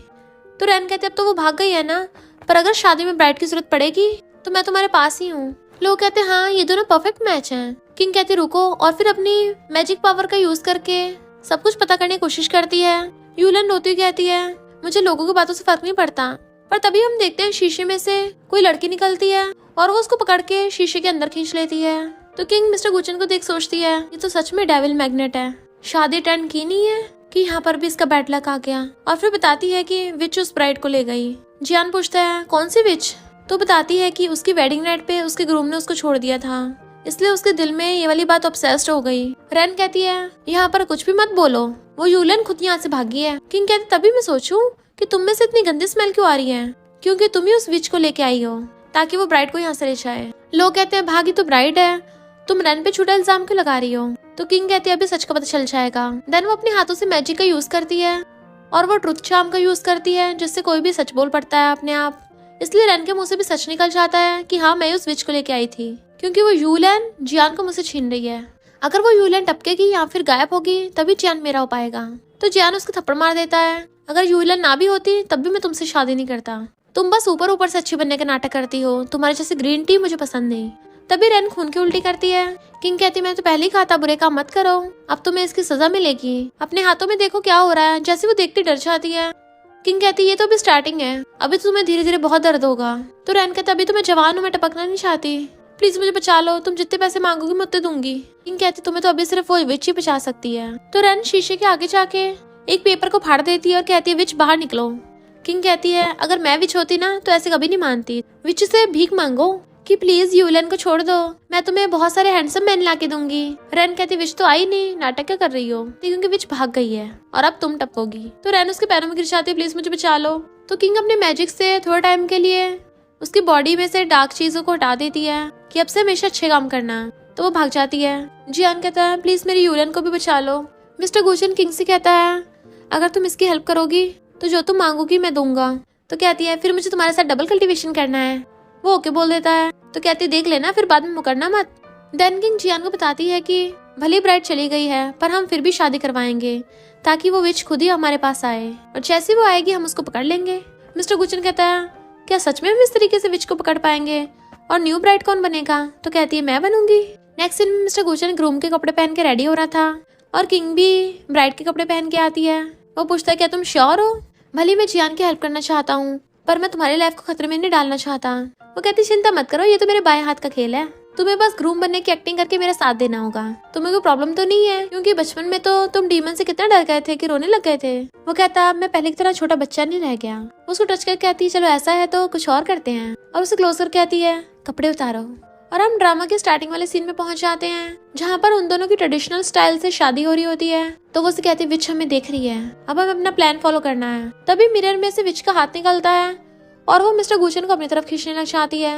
तो रैन कहते अब तो वो भाग गई है ना, पर अगर शादी में ब्राइड की जरूरत पड़ेगी तो मैं तुम्हारे पास ही हूँ। लोग कहते हैं हाँ ये दोनों परफेक्ट मैच हैं। किंग कहते रुको, और फिर अपनी मैजिक पावर का यूज करके सब कुछ पता करने की कोशिश करती है। यूलन रोती हुई कहती है मुझे लोगों की बातों से फर्क नहीं पड़ता। पर तभी हम देखते हैं शीशे में से कोई लड़की निकलती है और वो उसको पकड़ के शीशे के अंदर खींच लेती है। तो किंग मिस्टर गुचन को देख सोचती है ये तो सच में डेविल मैग्नेट है, शादी अटेंड की नहीं है कि यहाँ पर भी इसका बैड लक आ गया। और फिर बताती है कि विच उस ब्राइड को ले गई। जियान पूछता है कौन सी विच, तो बताती है कि उसकी वेडिंग नाइट पे उसके ग्रूम ने उसको छोड़ दिया था, इसलिए उसके दिल में ये वाली बात ऑब्सेस्ड हो गई। रैन कहती है यहाँ पर कुछ भी मत बोलो, वो यूलन खुद यहाँ से भागी है। किंग कहते तभी मैं सोचूं कि तुम में से इतनी गंदी स्मेल क्यों आ रही है, क्योंकि तुम ही उस विच को लेके आई हो ताकि वो ब्राइड को यहाँ से ले जाए। लोग कहते हैं भागी तो ब्राइड है, तुम रैन पे झूठा इल्जाम क्यों लगा रही हो। तो किंग कहती है अभी सच का पता चल जाएगा। देन वो अपने हाथों से मैजिक का यूज करती है और वो ट्रुथ चार्म का यूज करती है जिससे कोई भी सच बोल पड़ता है अपने आप। इसलिए रैन के मुंह से भी सच निकल जाता है कि हाँ मैं उस विच को लेके आई थी, क्योंकि वो यूलन जियान को मुझसे छीन रही है। अगर वो यूलन टपकेगी या फिर गायब होगी तभी जियान मेरा हो पाएगा। तो जियान उसको थप्पड़ मार देता है अगर यूलन ना भी होती तब भी मैं तुमसे शादी नहीं करता, तुम बस ऊपर ऊपर से अच्छी बनने का नाटक करती हो, तुम्हारे जैसे ग्रीन टी मुझे पसंद नहीं। तभी रैन खून की उल्टी करती है। किंग कहती मैं तो पहले ही कहा था बुरे काम मत करो, अब तुम्हें इसकी सजा मिलेगी, अपने हाथों में देखो क्या हो रहा है। जैसे वो देखती डर जाती है। किंग कहती ये तो अभी स्टार्टिंग है, अभी तो तुम्हें धीरे धीरे बहुत दर्द होगा। तो रैन कहता अभी तो मैं जवान हूँ, मैं टपकना नहीं चाहती, प्लीज मुझे बचा लो, तुम जितने पैसे मांगोगी मैं उतने दूंगी। किंग कहती तुम्हें तो अभी सिर्फ वो विच ही बचा सकती है। तो रैन शीशे के आगे जाके एक पेपर को फाड़ देती है और कहती है विच बाहर निकलो। किंग कहती है अगर मैं विच होती ना तो ऐसे कभी नहीं मानती, विच से भीख मांगो कि प्लीज यूलन को छोड़ दो, मैं तुम्हें बहुत सारे हैंडसम मैन ला के दूंगी। रैन कहती विच तो आई नहीं, नाटक क्या कर रही हो, क्योंकि विच भाग गई है और अब तुम टपकोगी। तो रैन उसके पैरों में गिर जाती है प्लीज मुझे बचा लो। तो किंग अपने मैजिक से थोड़ा टाइम के लिए उसकी बॉडी में से डार्क चीजों को हटा देती है कि अब से हमेशा अच्छे काम करना, तो वो भाग जाती है। जियान कहता है प्लीज मेरी यूलन को भी बचा लो। मिस्टर गुचन किंग से कहता है अगर तुम इसकी हेल्प करोगी तो जो तुम मांगोगी मैं दूंगा। तो कहती है फिर मुझे तुम्हारे साथ डबल कल्टीवेशन करना है। वो ओके बोल देता है। तो कहती देख लेना फिर बाद में मुकरना मत। देन किंग जियान को बताती है कि भली ब्राइड चली गई है पर हम फिर भी शादी करवाएंगे ताकि वो विच खुद ही हमारे पास आए, और जैसे वो आएगी हम उसको पकड़ लेंगे। मिस्टर गुचन कहता है क्या सच में हम इस तरीके से विच को पकड़ पाएंगे, और न्यू ब्राइड कौन बनेगा। तो कहती है मैं बनूंगी। नेक्स्ट दिन मिस्टर गुचन ग्रूम के कपड़े पहन के रेडी हो रहा था और किंग भी ब्राइड के कपड़े पहन के आती है। वो पूछता है क्या तुम श्योर हो, भले मैं जियान की हेल्प करना चाहता हूँ पर मैं तुम्हारी लाइफ को खतरे में नहीं डालना चाहता। वो कहती चिंता मत करो, ये तो मेरे बाएं हाथ का खेल है, तुम्हें बस ग्रूम बनने की एक्टिंग करके मेरा साथ देना होगा, तुम्हें कोई प्रॉब्लम तो नहीं है, क्योंकि बचपन में तो तुम डीमन से कितना डर गए थे कि रोने लग गए थे। वो कहता मैं पहले की तरह छोटा बच्चा नहीं रह गया। उसको टच कर कहती चलो ऐसा है तो कुछ और करते हैं, और उसे क्लोज कर कहती है कपड़े उतारो। और हम ड्रामा के स्टार्टिंग वाले सीन में पहुंच जाते हैं जहाँ पर उन दोनों की ट्रेडिशनल स्टाइल से शादी हो रही होती है। तो वो उसे कहती है विच हमें देख रही है, अब हमें अपना प्लान फॉलो करना है। तभी मिरर में से विच का हाथ निकलता है और वो मिस्टर गुचन को अपनी तरफ खींचने लग जाती है।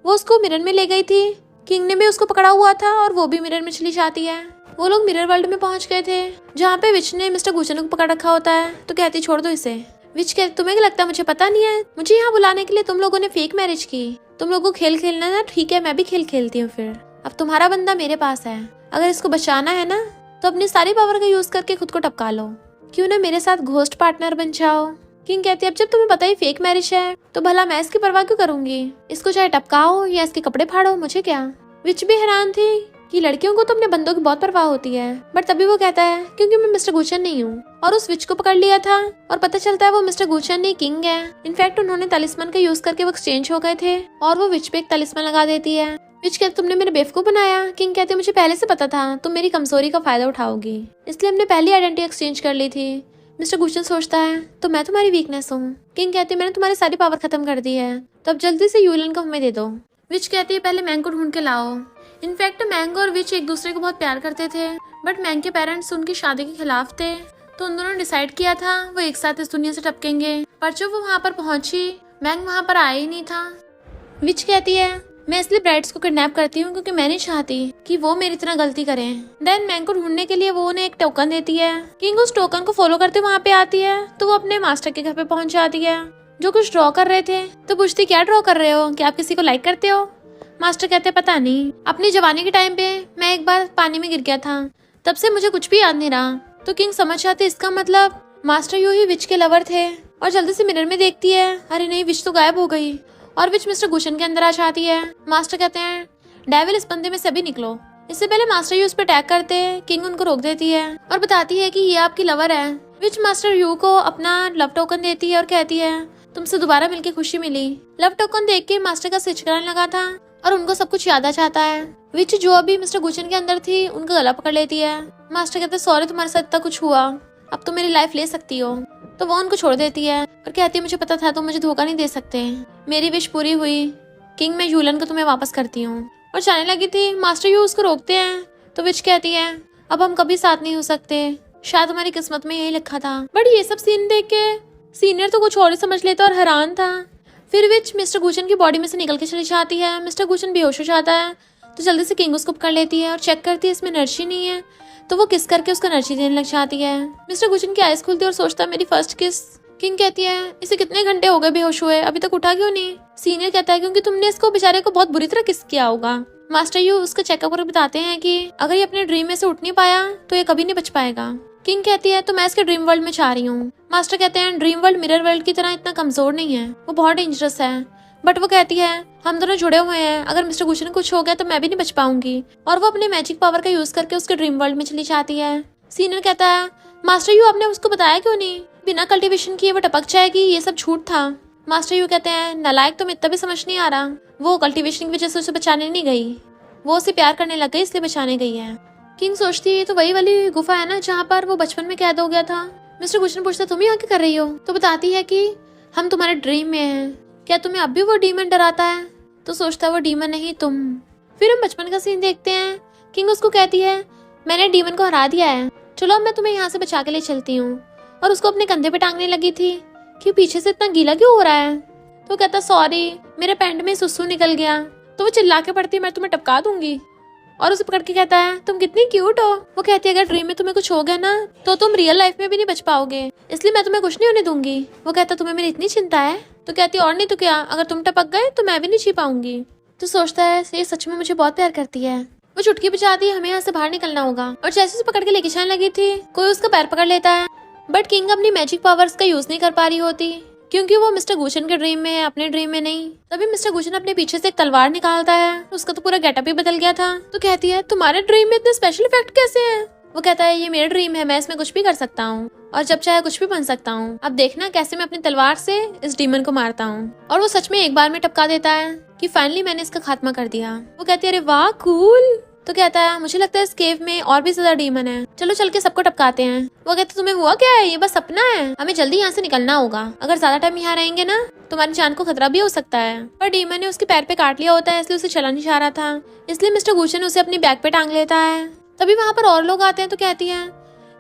वो उसको मिरर में ले गई थी, किंग ने भी उसको पकड़ा हुआ था और वो भी मिरर में चली जाती है। वो लोग मिरर वर्ल्ड में पहुंच गए थे जहाँ पे विच ने मिस्टर गुचन को पकड़ रखा होता है। तो कहती छोड़ दो इसे। विच कहती तुम्हें क्या लगता है मुझे पता नहीं है? मुझे यहाँ बुलाने के लिए तुम लोगों ने फेक मैरिज की। तुम लोगों को खेल खेलना है ना, ठीक है मैं भी खेल खेलती हूँ। फिर अब तुम्हारा बंदा मेरे पास है, अगर इसको बचाना है ना तो अपनी सारी पावर का यूज करके खुद को टपका लो, क्यों ना मेरे साथ घोस्ट पार्टनर बन जाओ। किंग कहती है अब जब तुम्हें पता ही फेक मैरिज है तो भला मैं इसकी परवाह क्यों करूंगी, इसको चाहे टपकाओ या इसके कपड़े फाड़ो, मुझे क्या। विच भी हैरान थी कि लड़कियों को तो अपने बंदों की बहुत परवाह होती है, बट तभी वो कहता है क्योंकि मैं मिस्टर गुचन नहीं हूँ। और उस विच को पकड़ लिया था और पता चलता है वो मिस्टर गुचन नहीं किंग है। इनफैक्ट उन्होंने तलिस्मान का यूज करके वो एक्सचेंज हो गए थे और वो विच पे एक तलिस्मान लगा देती है। विच कहती तुमने मेरे बेवकूफ बनाया। किंग कहते मुझे पहले से पता था तुम मेरी कमजोरी का फायदा उठाओगी, इसलिए हमने पहली आइडेंटिटी एक्सचेंज कर ली थी। मिस्टर गुचन सोचता है तो मैं तुम्हारी वीकनेस हूँ। किंग कहती मैंने तुम्हारी सारी पावर खत्म कर दी है, तो अब जल्दी से यूलन को हमें दे दो। विच कहती है पहले मैंग को ढूंढ के लाओ। इनफैक्ट मैंग और विच एक दूसरे को बहुत प्यार करते थे, बट मैंग के पेरेंट्स उनकी शादी के खिलाफ थे, तो उन दोनों ने डिसाइड किया था वो एक साथ इस दुनिया से टपकेंगे। पर जब वो वहाँ पर पहुंची मैंग वहाँ पर आया ही नहीं था। विच कहती है मैं इसलिए ब्राइड्स को किडनैप करती हूँ क्योंकि मैं नहीं चाहती कि वो मेरी तरह गलती करें। देन मैंग को ढूंढने के लिए वो उन्हें एक टोकन देती है। किंग उस टोकन को फॉलो करते वहाँ पे आती है तो वो अपने मास्टर के घर पे पहुंच जाती है जो कुछ ड्रॉ कर रहे थे। तो पूछती क्या ड्रॉ कर रहे हो, क्या आप किसी को लाइक करते हो? मास्टर कहते पता नहीं, अपनी जवानी के टाइम पे मैं एक बार पानी में गिर गया था, तब से मुझे कुछ भी याद नहीं रहा। तो किंग समझ जाते इसका मतलब मास्टर यू ही विच के लवर थे और जल्दी से मिरर में देखती है अरे नहीं विच तो गायब हो गई और विच मिस्टर गुशन के अंदर आ जाती है। मास्टर कहते हैं डेविल इस बंदे में से अभी निकलो। इससे पहले मास्टर यू उस पर अटैक करते किंग उनको रोक देती है और बताती है कि ये आपकी लवर है। विच मास्टर यू को अपना लव टोकन देती है और कहती है तुमसे दोबारा मिलके खुशी मिली। लव टोकन देख के मास्टर का स्विच करने लगा था और उनको सब कुछ याद आ जाता है। विच जो अभी मिस्टर गुचन के अंदर थी उनका गला पकड़ लेती है। मास्टर कहते सॉरी तुम्हारे साथ इतना कुछ हुआ, अब तुम मेरी लाइफ ले सकती हो। तो वो उनको छोड़ देती है और कहती है मुझे पता था तुम मुझे धोखा नहीं दे सकते, मेरी विश पूरी हुई। किंग मैं यूलन को तुम्हें वापस करती हूँ। और जाने लगी थी, मास्टर यू उसको रोकते हैं तो विच कहती है अब हम कभी साथ नहीं हो सकते, शायद हमारी किस्मत में यही लिखा था। बट ये सब सीन देख के सीनियर तो कुछ और ही समझ लेता और हैरान था। फिर विच मिस्टर गुचन की बॉडी में से निकल के चली जाती है। मिस्टर गुचन बेहोश हो जाता है तो जल्दी से किंग उसको पकड़ लेती है और चेक करती है इसमें एनर्जी नहीं है, तो वो किस करके उसको एनर्जी देने लग जाती है। मिस्टर गुचन की आइज खुलती है और सोचता है मेरी फर्स्ट किस। किंग कहती है इसे कितने घंटे हो गए बेहोश हुए, अभी तक उठा क्यों नहीं? सीनियर कहता है क्योंकि तुमने इसको बेचारे को बहुत बुरी तरह किस किया होगा। मास्टर यू उसका चेकअप करके बताते हैं कि अगर ये अपने ड्रीम में से उठ नहीं पाया तो ये कभी नहीं बच पाएगा। किंग कहती है तो मैं इसके ड्रीम वर्ल्ड में चाह रही हूँ। मास्टर कहते हैं ड्रीम वर्ल्ड मिरर वर्ल्ड की तरह इतना कमजोर नहीं है, वो बहुत डेंजरस है। बट वो कहती है हम दोनों जुड़े हुए हैं, अगर मिस्टर गुचन को कुछ हो गया तो मैं भी नहीं बच पाऊंगी। और वो अपने मैजिक पावर का यूज करके उसके ड्रीम वर्ल्ड में चली जाती है। सीनियर कहता है मास्टर यू आपने उसको बताया क्यों नहीं, बिना कल्टीवेशन किए वो टपक जाएगी, ये सब झूठ था। मास्टर यू कहते हैं नालायक तुम इतना भी समझ नहीं आ रहा, वो कल्टीवेशन की वजह से उसे बचाने नहीं गई, वो उसे प्यार करने लग गई इसलिए बचाने गई है। किंग सोचती है तो वही वाली गुफा है ना जहाँ पर वो बचपन में कैद हो गया था। मिस्टर गुचन पूछता तुम यहाँ क्या कर रही हो? तो बताती है कि हम तुम्हारे ड्रीम में हैं, क्या तुम्हें अब भी वो डीमन डराता है? तो सोचता है वो डीमन नहीं तुम। फिर हम बचपन का सीन देखते हैं। किंग उसको कहती है मैंने डीमन को हरा दिया है, चलो अब मैं तुम्हें यहाँ से बचा के ले चलती हूँ। और उसको अपने कंधे पे टांगने लगी थी कि पीछे से इतना गीला क्यों हो रहा है। तो कहता सॉरी मेरे पैंट में सुसु निकल गया। तो वो चिल्ला के पड़ती मैं तुम्हें टपका दूंगी और उसे पकड़ के कहता है तुम कितनी क्यूट हो। वो कहती है अगर ड्रीम में तुम्हें कुछ हो गया ना तो तुम रियल लाइफ में भी नहीं बच पाओगे, इसलिए मैं तुम्हें कुछ नहीं होने दूंगी। वो कहता तुम्हें मेरी इतनी चिंता है? तो कहती और नहीं तो क्या, अगर तुम टपक गए तो मैं भी नहीं जी पाऊंगी। तो सोचता है ये सच में मुझे बहुत प्यार करती है। वो चुटकी बजाती है हमें यहाँ से बाहर निकलना होगा। और जैसे उसे पकड़ के लेके जाने लगी थी कोई उसका पैर पकड़ लेता है, बट किंग अपनी मैजिक पावर्स का यूज नहीं कर पा रही होती क्योंकि वो मिस्टर गुचन के ड्रीम में है, अपने ड्रीम में नहीं। तभी मिस्टर गुचन अपने पीछे से एक तलवार निकालता है, उसका तो पूरा गेटअप ही बदल गया था। तो कहती है तुम्हारे ड्रीम में इतने स्पेशल इफेक्ट कैसे हैं? वो कहता है ये मेरा ड्रीम है, मैं इसमें कुछ भी कर सकता हूँ और जब चाहे कुछ भी बन सकता हूँ। अब देखना कैसे मैं अपनी तलवार से इस डीमन को मारता हूँ। और वो सच में एक बार में टपका देता है कि फाइनली मैंने इसका खात्मा कर दिया। वो कहती है अरे वाह कूल। तो कहता है मुझे लगता है इस केव में और भी ज्यादा डीमन है, चलो चल के सबको टपकाते हैं। वो कहते तुम्हें हुआ क्या है, ये बस सपना है, हमें जल्दी यहाँ से निकलना होगा, अगर ज्यादा टाइम यहाँ रहेंगे ना तुम्हारी जान को खतरा भी हो सकता है। पर डीमन ने उसके पैर पे काट लिया होता है, इसलिए उसे चला नहीं जा रहा था। इसलिए मिस्टर गुचन उसे अपनी बैग पे टांग लेता है। तभी वहाँ पर और लोग आते हैं तो कहती है,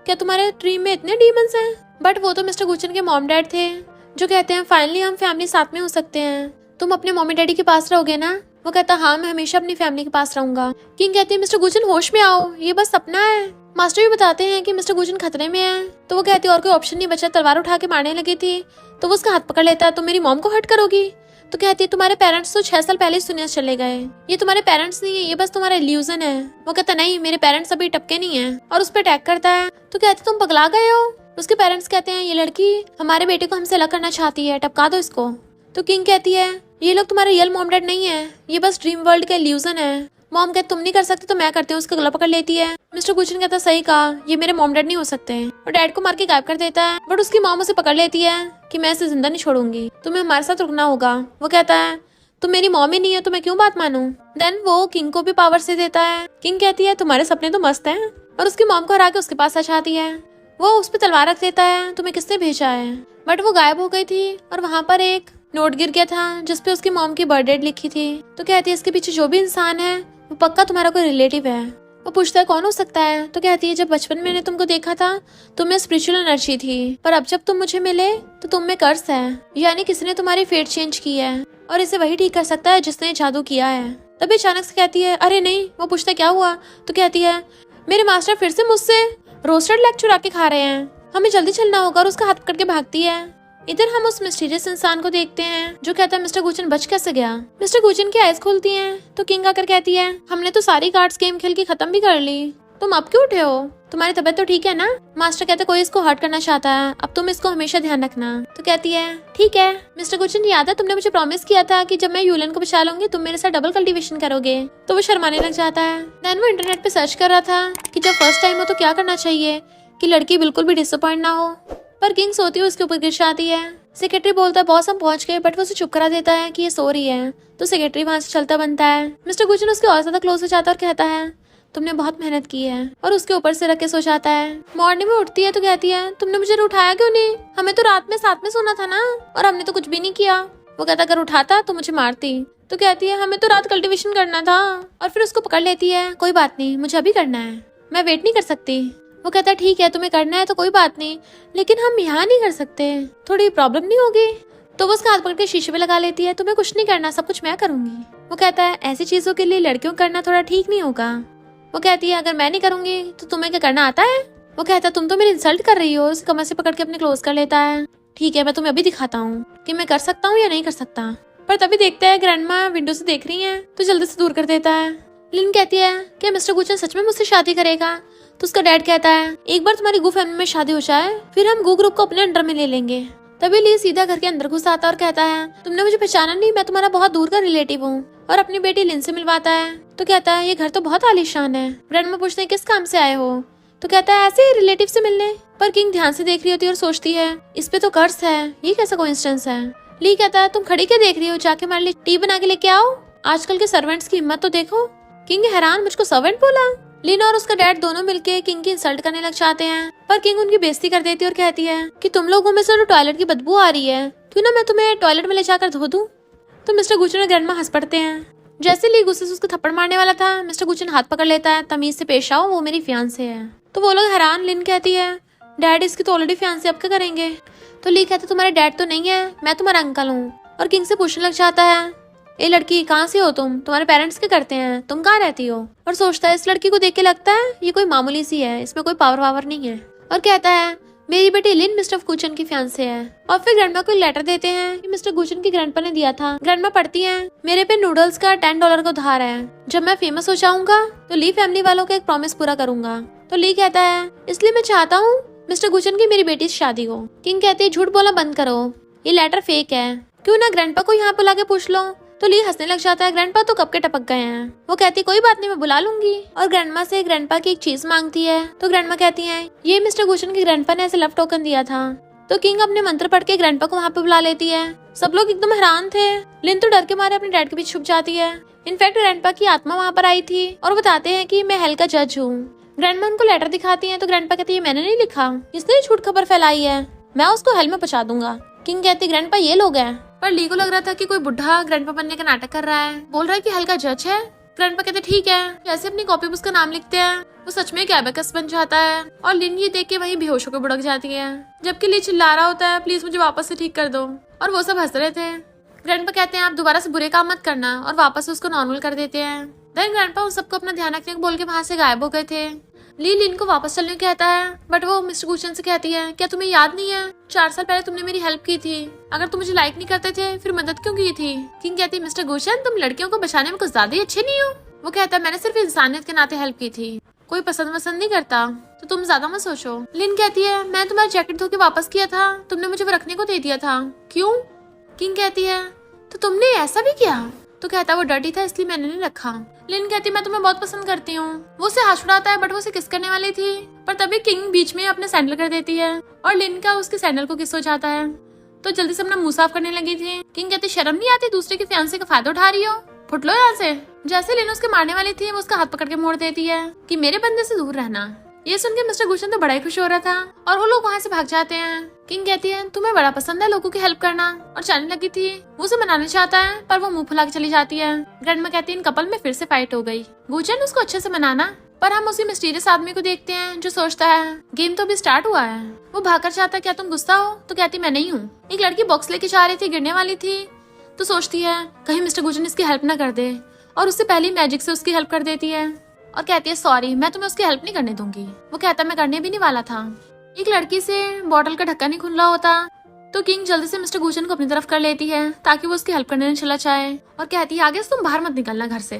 क्या तुम्हारे ड्रीम में इतने डीमंस हैं? बट वो तो मिस्टर गुचन के मॉम डैड थे, जो कहते हैं फाइनली हम फैमिली साथ में हो सकते हैं। तुम अपने मम्मी डैडी के पास रहोगे ना? वो कहता हाँ, मैं हमेशा अपनी फैमिली के पास रहूंगा। किंग कहती है, मिस्टर गुचन होश में आओ, ये बस सपना है। मास्टर भी बताते हैं कि मिस्टर गुचन खतरे में है। तो वो कहती है और कोई ऑप्शन नहीं बचा, तलवार उठा के मारने लगी थी। तो वो उसका हाथ पकड़ लेता है, तुम मेरी मॉम को हर्ट करोगी? तो कहती है तुम्हारे पेरेंट्स तो 6 साल पहले ही दुनिया से चले गए, ये तुम्हारे पेरेंट्स नहीं है, ये बस तुम्हारा इल्यूजन है। वो कहता नहीं, मेरे पेरेंट्स अभी टपके नहीं है, और उस पर अटैक करता है। तो कहती तुम पगला गए हो? उसके पेरेंट्स कहते हैं ये लड़की हमारे बेटे को हमसे अलग करना चाहती है, टपका दो इसको। तो किंग कहती है ये लोग तुम्हारे रियल मॉम डैड नहीं है, ये बस ड्रीम वर्ल्ड का इल्यूजन है। मॉम कहती तुम नहीं कर सकते तो मैं करती हूँ, उसका गला पकड़ लेती है। मिस्टर गुचन कहता सही कहा, ये मेरे मॉम डैड नहीं हो सकते, और डैड को मार के गायब कर देता है। बट उसकी मॉम उसे पकड़ लेती है कि मैं इसे जिंदा नहीं छोड़ूंगी, तुम्हें हमारे साथ रुकना होगा। वो कहता है तुम मेरी मॉम ही नहीं हो तो मैं क्यों बात मानूं। देन वो किंग को भी पावर से देता है। किंग कहती है तुम्हारे सपने तो मस्त हैं, और उसकी मॉम को हरा के उसके पास आ जाती है। वो उस पर तलवार रख देता है, तुम्हें किसने भेजा है? बट वो गायब हो गई थी, और वहाँ पर एक नोट गिर गया था जिसपे उसकी मॉम की बर्थ डेट लिखी थी। तो कहती है इसके पीछे जो भी इंसान है वो पक्का तुम्हारा कोई रिलेटिव है। वो पूछता है कौन हो सकता है? तो कहती है जब बचपन में मैंने तुमको देखा था तुम में स्पिरिचुअल एनर्जी थी, पर अब जब तुम मुझे मिले तो तुम में कर्स है, यानी किसी ने तुम्हारी फेट चेंज की है, और इसे वही ठीक कर सकता है जिसने जादू किया है। तभी अचानक से कहती है अरे नहीं। वो पूछता है क्या हुआ? तो कहती है मेरे मास्टर फिर से मुझसे रोस्टेड लेग चुरा के खा रहे हैं, हमें जल्दी चलना होगा। और उसका हाथ पकड़ के भागती है। इधर हम उस मिस्टीरियस इंसान को देखते हैं जो कहता है मिस्टर गुचन बच कैसे गया? मिस्टर गुचन की आइज खुलती हैं तो किंग आकर कहती है हमने तो सारी कार्ड्स गेम खेल के खत्म भी कर ली, तुम अब क्यों उठे हो? तुम्हारी तबीयत तो ठीक है ना? मास्टर कहते कोई इसको हर्ट करना चाहता है, अब तुम इसको हमेशा ध्यान रखना। तो कहती है ठीक है। मिस्टर गुचन याद है तुमने मुझे प्रॉमिस किया था कि जब मैं यूलन को बचा लूंगी तुम मेरे साथ डबल कल्टीवेशन करोगे। तो वो शर्माने लग जाता है। देन वो इंटरनेट पे सर्च कर रहा था कि जब फर्स्ट टाइम हो तो क्या करना चाहिए कि लड़की बिल्कुल भी डिसअपॉइंट ना हो। पर किंग सोती है उसके ऊपर गिर जाती है। सेक्रेटरी बोलता है बॉस हम पहुंच गए, बट वो उसे चुप करा देता है कि ये सो रही है। तो सेक्रेटरी वहां से चलता बनता है। मिस्टर गुचन उसके और ज्यादा क्लोज हो जाता है और कहता है तुमने बहुत मेहनत की है, और उसके ऊपर से रख के सो जाता है। मॉर्निंग में उठती है तो कहती है तुमने मुझे उठाया क्यों नहीं? हमें तो रात में साथ में सोना था ना, और हमने तो कुछ भी नहीं किया। वो कहता अगर उठाता तो मुझे मारती। तो कहती है हमें तो रात कल्टीवेशन करना था, और फिर उसको पकड़ लेती है। कोई बात नहीं, मुझे अभी करना है, मैं वेट नहीं कर सकती। वो कहता है ठीक है तुम्हें करना है तो कोई बात नहीं, लेकिन हम यहाँ नहीं कर सकते, थोड़ी प्रॉब्लम नहीं होगी? तो वो उसका हाथ पकड़ के शीशे पे लगा लेती है, तुम्हें कुछ नहीं करना, सब कुछ मैं करूंगी। वो कहता है ऐसी चीजों के लिए लड़कियों करना थोड़ा ठीक नहीं होगा। वो कहती है अगर मैं नहीं करूंगी तो तुम्हें क्या करना आता है? वो कहता है तुम तो मेरी इंसल्ट कर रही हो। उसे कमर से पकड़ के अपने क्लोज कर लेता है। ठीक है मैं तुम्हें अभी दिखाता हूँ कि मैं कर सकता हूँ या नहीं कर सकता। पर तभी देखता है ग्रैंडमा विंडो से देख रही है तो जल्दी से दूर कर देता है। लिन कहती है क्या मिस्टर गुचन सच में मुझसे शादी करेगा? तो उसका डैड कहता है एक बार तुम्हारी गू फैमिली में शादी हो जाए फिर हम गू ग्रुप को अपने अंडर में ले लेंगे। तभी ली सीधा घर के अंदर घुस आता और कहता है तुमने मुझे पहचाना नहीं, मैं तुम्हारा बहुत दूर का रिलेटिव हूँ, और अपनी बेटी लिन से मिलवाता है। तो कहता है ये घर तो बहुत आलीशान है। ग्रैंडमा पूछते हैं किस काम से आए हो? तो कहता है ऐसे ही रिलेटिव से मिलने। पर किंग ध्यान से देख रही होती है और सोचती है इस पे तो कर्ज है, ये कैसा कोइंसिडेंस है। ली कहता है तुम खड़ी क्या देख रही हो, जाके हमारे लिए टी बना के लेके आओ, आजकल के सर्वेंट्स की हिम्मत तो देखो। किंग हैरान, मुझको सर्वेंट बोला? लिन और उसका डैड दोनों मिलके किंग की इंसल्ट करने लग जाते हैं, पर किंग उनकी बेइज्जती कर देती है और कहती है कि तुम लोगों में से तो टॉयलेट की बदबू आ रही है, क्यों ना मैं तुम्हें टॉयलेट में ले जाकर धो दूं। तो मिस्टर गुचन और ग्रैंडमा हंस पड़ते हैं। जैसे ली गुस्से से उसको थप्पड़ मारने वाला था, मिस्टर गुचन हाथ पकड़ लेता है, तमीज से पेश आओ, वो मेरी फियांसे है। तो वो लोग हैरान। लिन कहती है डैड इसकी तो ऑलरेडी फियांसे, अब क्या करेंगे? तो ली कहते तुम्हारे डैड तो नहीं है, मैं तुम्हारा अंकल हूँ। और किंग से पूछने लग जाता है ए लड़की कहाँ से हो तुम, तुम्हारे पेरेंट्स क्या करते हैं, तुम कहाँ रहती हो? और सोचता है इस लड़की को देख के लगता है ये कोई मामूली सी है, इसमें कोई पावर नहीं है। और कहता है मेरी बेटी लिन मिस्टर गुचन की फियांसे है। और फिर ग्रैंडमा को लेटर देते हैं कि मिस्टर गुचन की ग्रैंडपा ने दिया था। ग्रैंडमा पढ़ती है मेरे पे नूडल्स का $10 का उधार है, जब मैं फेमस हो जाऊंगा तो ली फैमिली वालों का एक प्रॉमिस पूरा करूंगा। तो ली कहता है इसलिए मैं चाहता हूँ मिस्टर गुचन की मेरी बेटी से शादी हो। किंग कहती है झूठ बोलना बंद करो, ये लेटर फेक है, क्यों ना ग्रैंडपा को यहाँ बुला के पूछ लो। तो ली हंसने लग जाता है, ग्रैंडपा तो कब के टपक गए हैं। वो कहती कोई बात नहीं मैं बुला लूंगी, और ग्रैंडमा से ग्रैंडपा की एक चीज मांगती है। तो ग्रैंडमा कहती है ये मिस्टर गुचन की ग्रैंडपा ने ऐसे लव टोकन दिया था। तो किंग अपने मंत्र पढ़ के ग्रैंडपा को वहाँ पे बुला लेती है। सब लोग एकदम हैरान थे। लिन तो डर के मारे अपने डैड के पीछे छुप जाती है। इनफैक्ट ग्रैंडपा की आत्मा वहाँ पर आई थी और बताते हैं कि मैं हेल का जज हूँ। ग्रैंडमा उनको लेटर दिखाती है तो ग्रैंडपा कहती है मैंने नहीं लिखा, किसने झूठ खबर फैलाई है, मैं उसको हेल में पहुंचा दूंगा। किंग कहती ग्रैंडपा ये लोग हैं। पर ली को लग रहा था कि कोई बुढ़ा ग्रैंडपा बनने का नाटक कर रहा है। बोल रहा है कि हल्का जज है। ग्रैंडपा कहते ठीक है। जैसे अपनी कॉपी पर उसका नाम लिखते हैं वो सच में एक एबेकस बन जाता है और लिन ये देख के वहीं बेहोश होकर बुड़क जाती है, जबकि ली चिल्ला रहा होता है प्लीज मुझे वापस से ठीक कर दो, और वो सब हंस रहे थे। ग्रैंडपा कहते हैं आप दोबारा से बुरे काम मत करना और वापस से उसको नॉर्मल कर देते हैं। देन ग्रैंडपा उन सबको अपना ध्यान रखने को बोल के वहां से गायब हो गए थे। ली लिन को वापस चलने को कहता है बट वो मिस्टर गुचन से कहती है क्या तुम्हें याद नहीं है 4 साल पहले तुमने मेरी हेल्प की थी, अगर तुम मुझे लाइक नहीं करते थे फिर मदद क्यों की थी। किंग कहती है मिस्टर गुचन तुम लड़कियों को बचाने में कुछ ज्यादा ही अच्छे नहीं हो। वो कहता है मैंने सिर्फ इंसानियत के नाते हेल्प की थी, कोई पसंद नहीं करता तो तुम ज्यादा मत सोचो। लिन कहती है मैं तुम्हारा जैकेट धो के वापस किया था, तुमने मुझे वो रखने को दे दिया था, क्यों। किंग कहती है तो तुमने ऐसा भी किया। तो कहता है वो डर्टी था इसलिए मैंने नहीं रखा। लिन कहती मैं तुम्हें बहुत पसंद करती हूँ। वो उसे हाथ छुड़ाता है बट वो उसे किस करने वाली थी, पर तभी किंग बीच में अपने सैंडल कर देती है और लिन का उसके सैंडल को किस हो जाता है। तो जल्दी से अपना मुंह साफ करने लगी थी। किंग कहती शर्म नहीं आती दूसरे के फियांसे का फायदा उठा रही हो, फुट लो यहाँ से। जैसे लिन उसके मारने वाली थी वो उसका हाथ पकड़ के मोड़ देती है कि मेरे बंदे से दूर रहना। ये सुन के मिस्टर गुशन तो बड़ा ही खुश हो रहा था और वो लोग वहाँ से भाग जाते हैं। किंग कहती है तुम्हें बड़ा पसंद है लोगों की हेल्प करना, और जाने लगी थी। वो उसे मनाना चाहता है पर वो मुंह फुला के चली जाती है। ग्रैंडमा कहती है इन कपल में फिर से फाइट हो गई। गुचन उसको अच्छे से मनाना, पर हम उसी मिस्टीरियस आदमी को देखते हैं जो सोचता है गेम तो अभी स्टार्ट हुआ है। वो भागकर चाहता है क्या तुम गुस्सा हो, तो कहती मैं नहीं हूँ। एक लड़की बॉक्स लेके जा रही थी, गिरने वाली थी, तो सोचती है कहीं मिस्टर गुचन इसकी हेल्प ना कर दे, और उससे पहले मैजिक से उसकी हेल्प कर देती है और कहती है सॉरी मैं तुम्हें उसकी हेल्प नहीं करने दूंगी। वो कहता मैं करने भी नहीं वाला था। एक लड़की से बॉटल का ढक्कन नहीं खुल रहा होता तो किंग जल्दी से मिस्टर गुचन को अपनी तरफ कर लेती है ताकि वो उसकी हेल्प करने न चला जाए, और कहती है आगे से तुम बाहर मत निकलना घर से,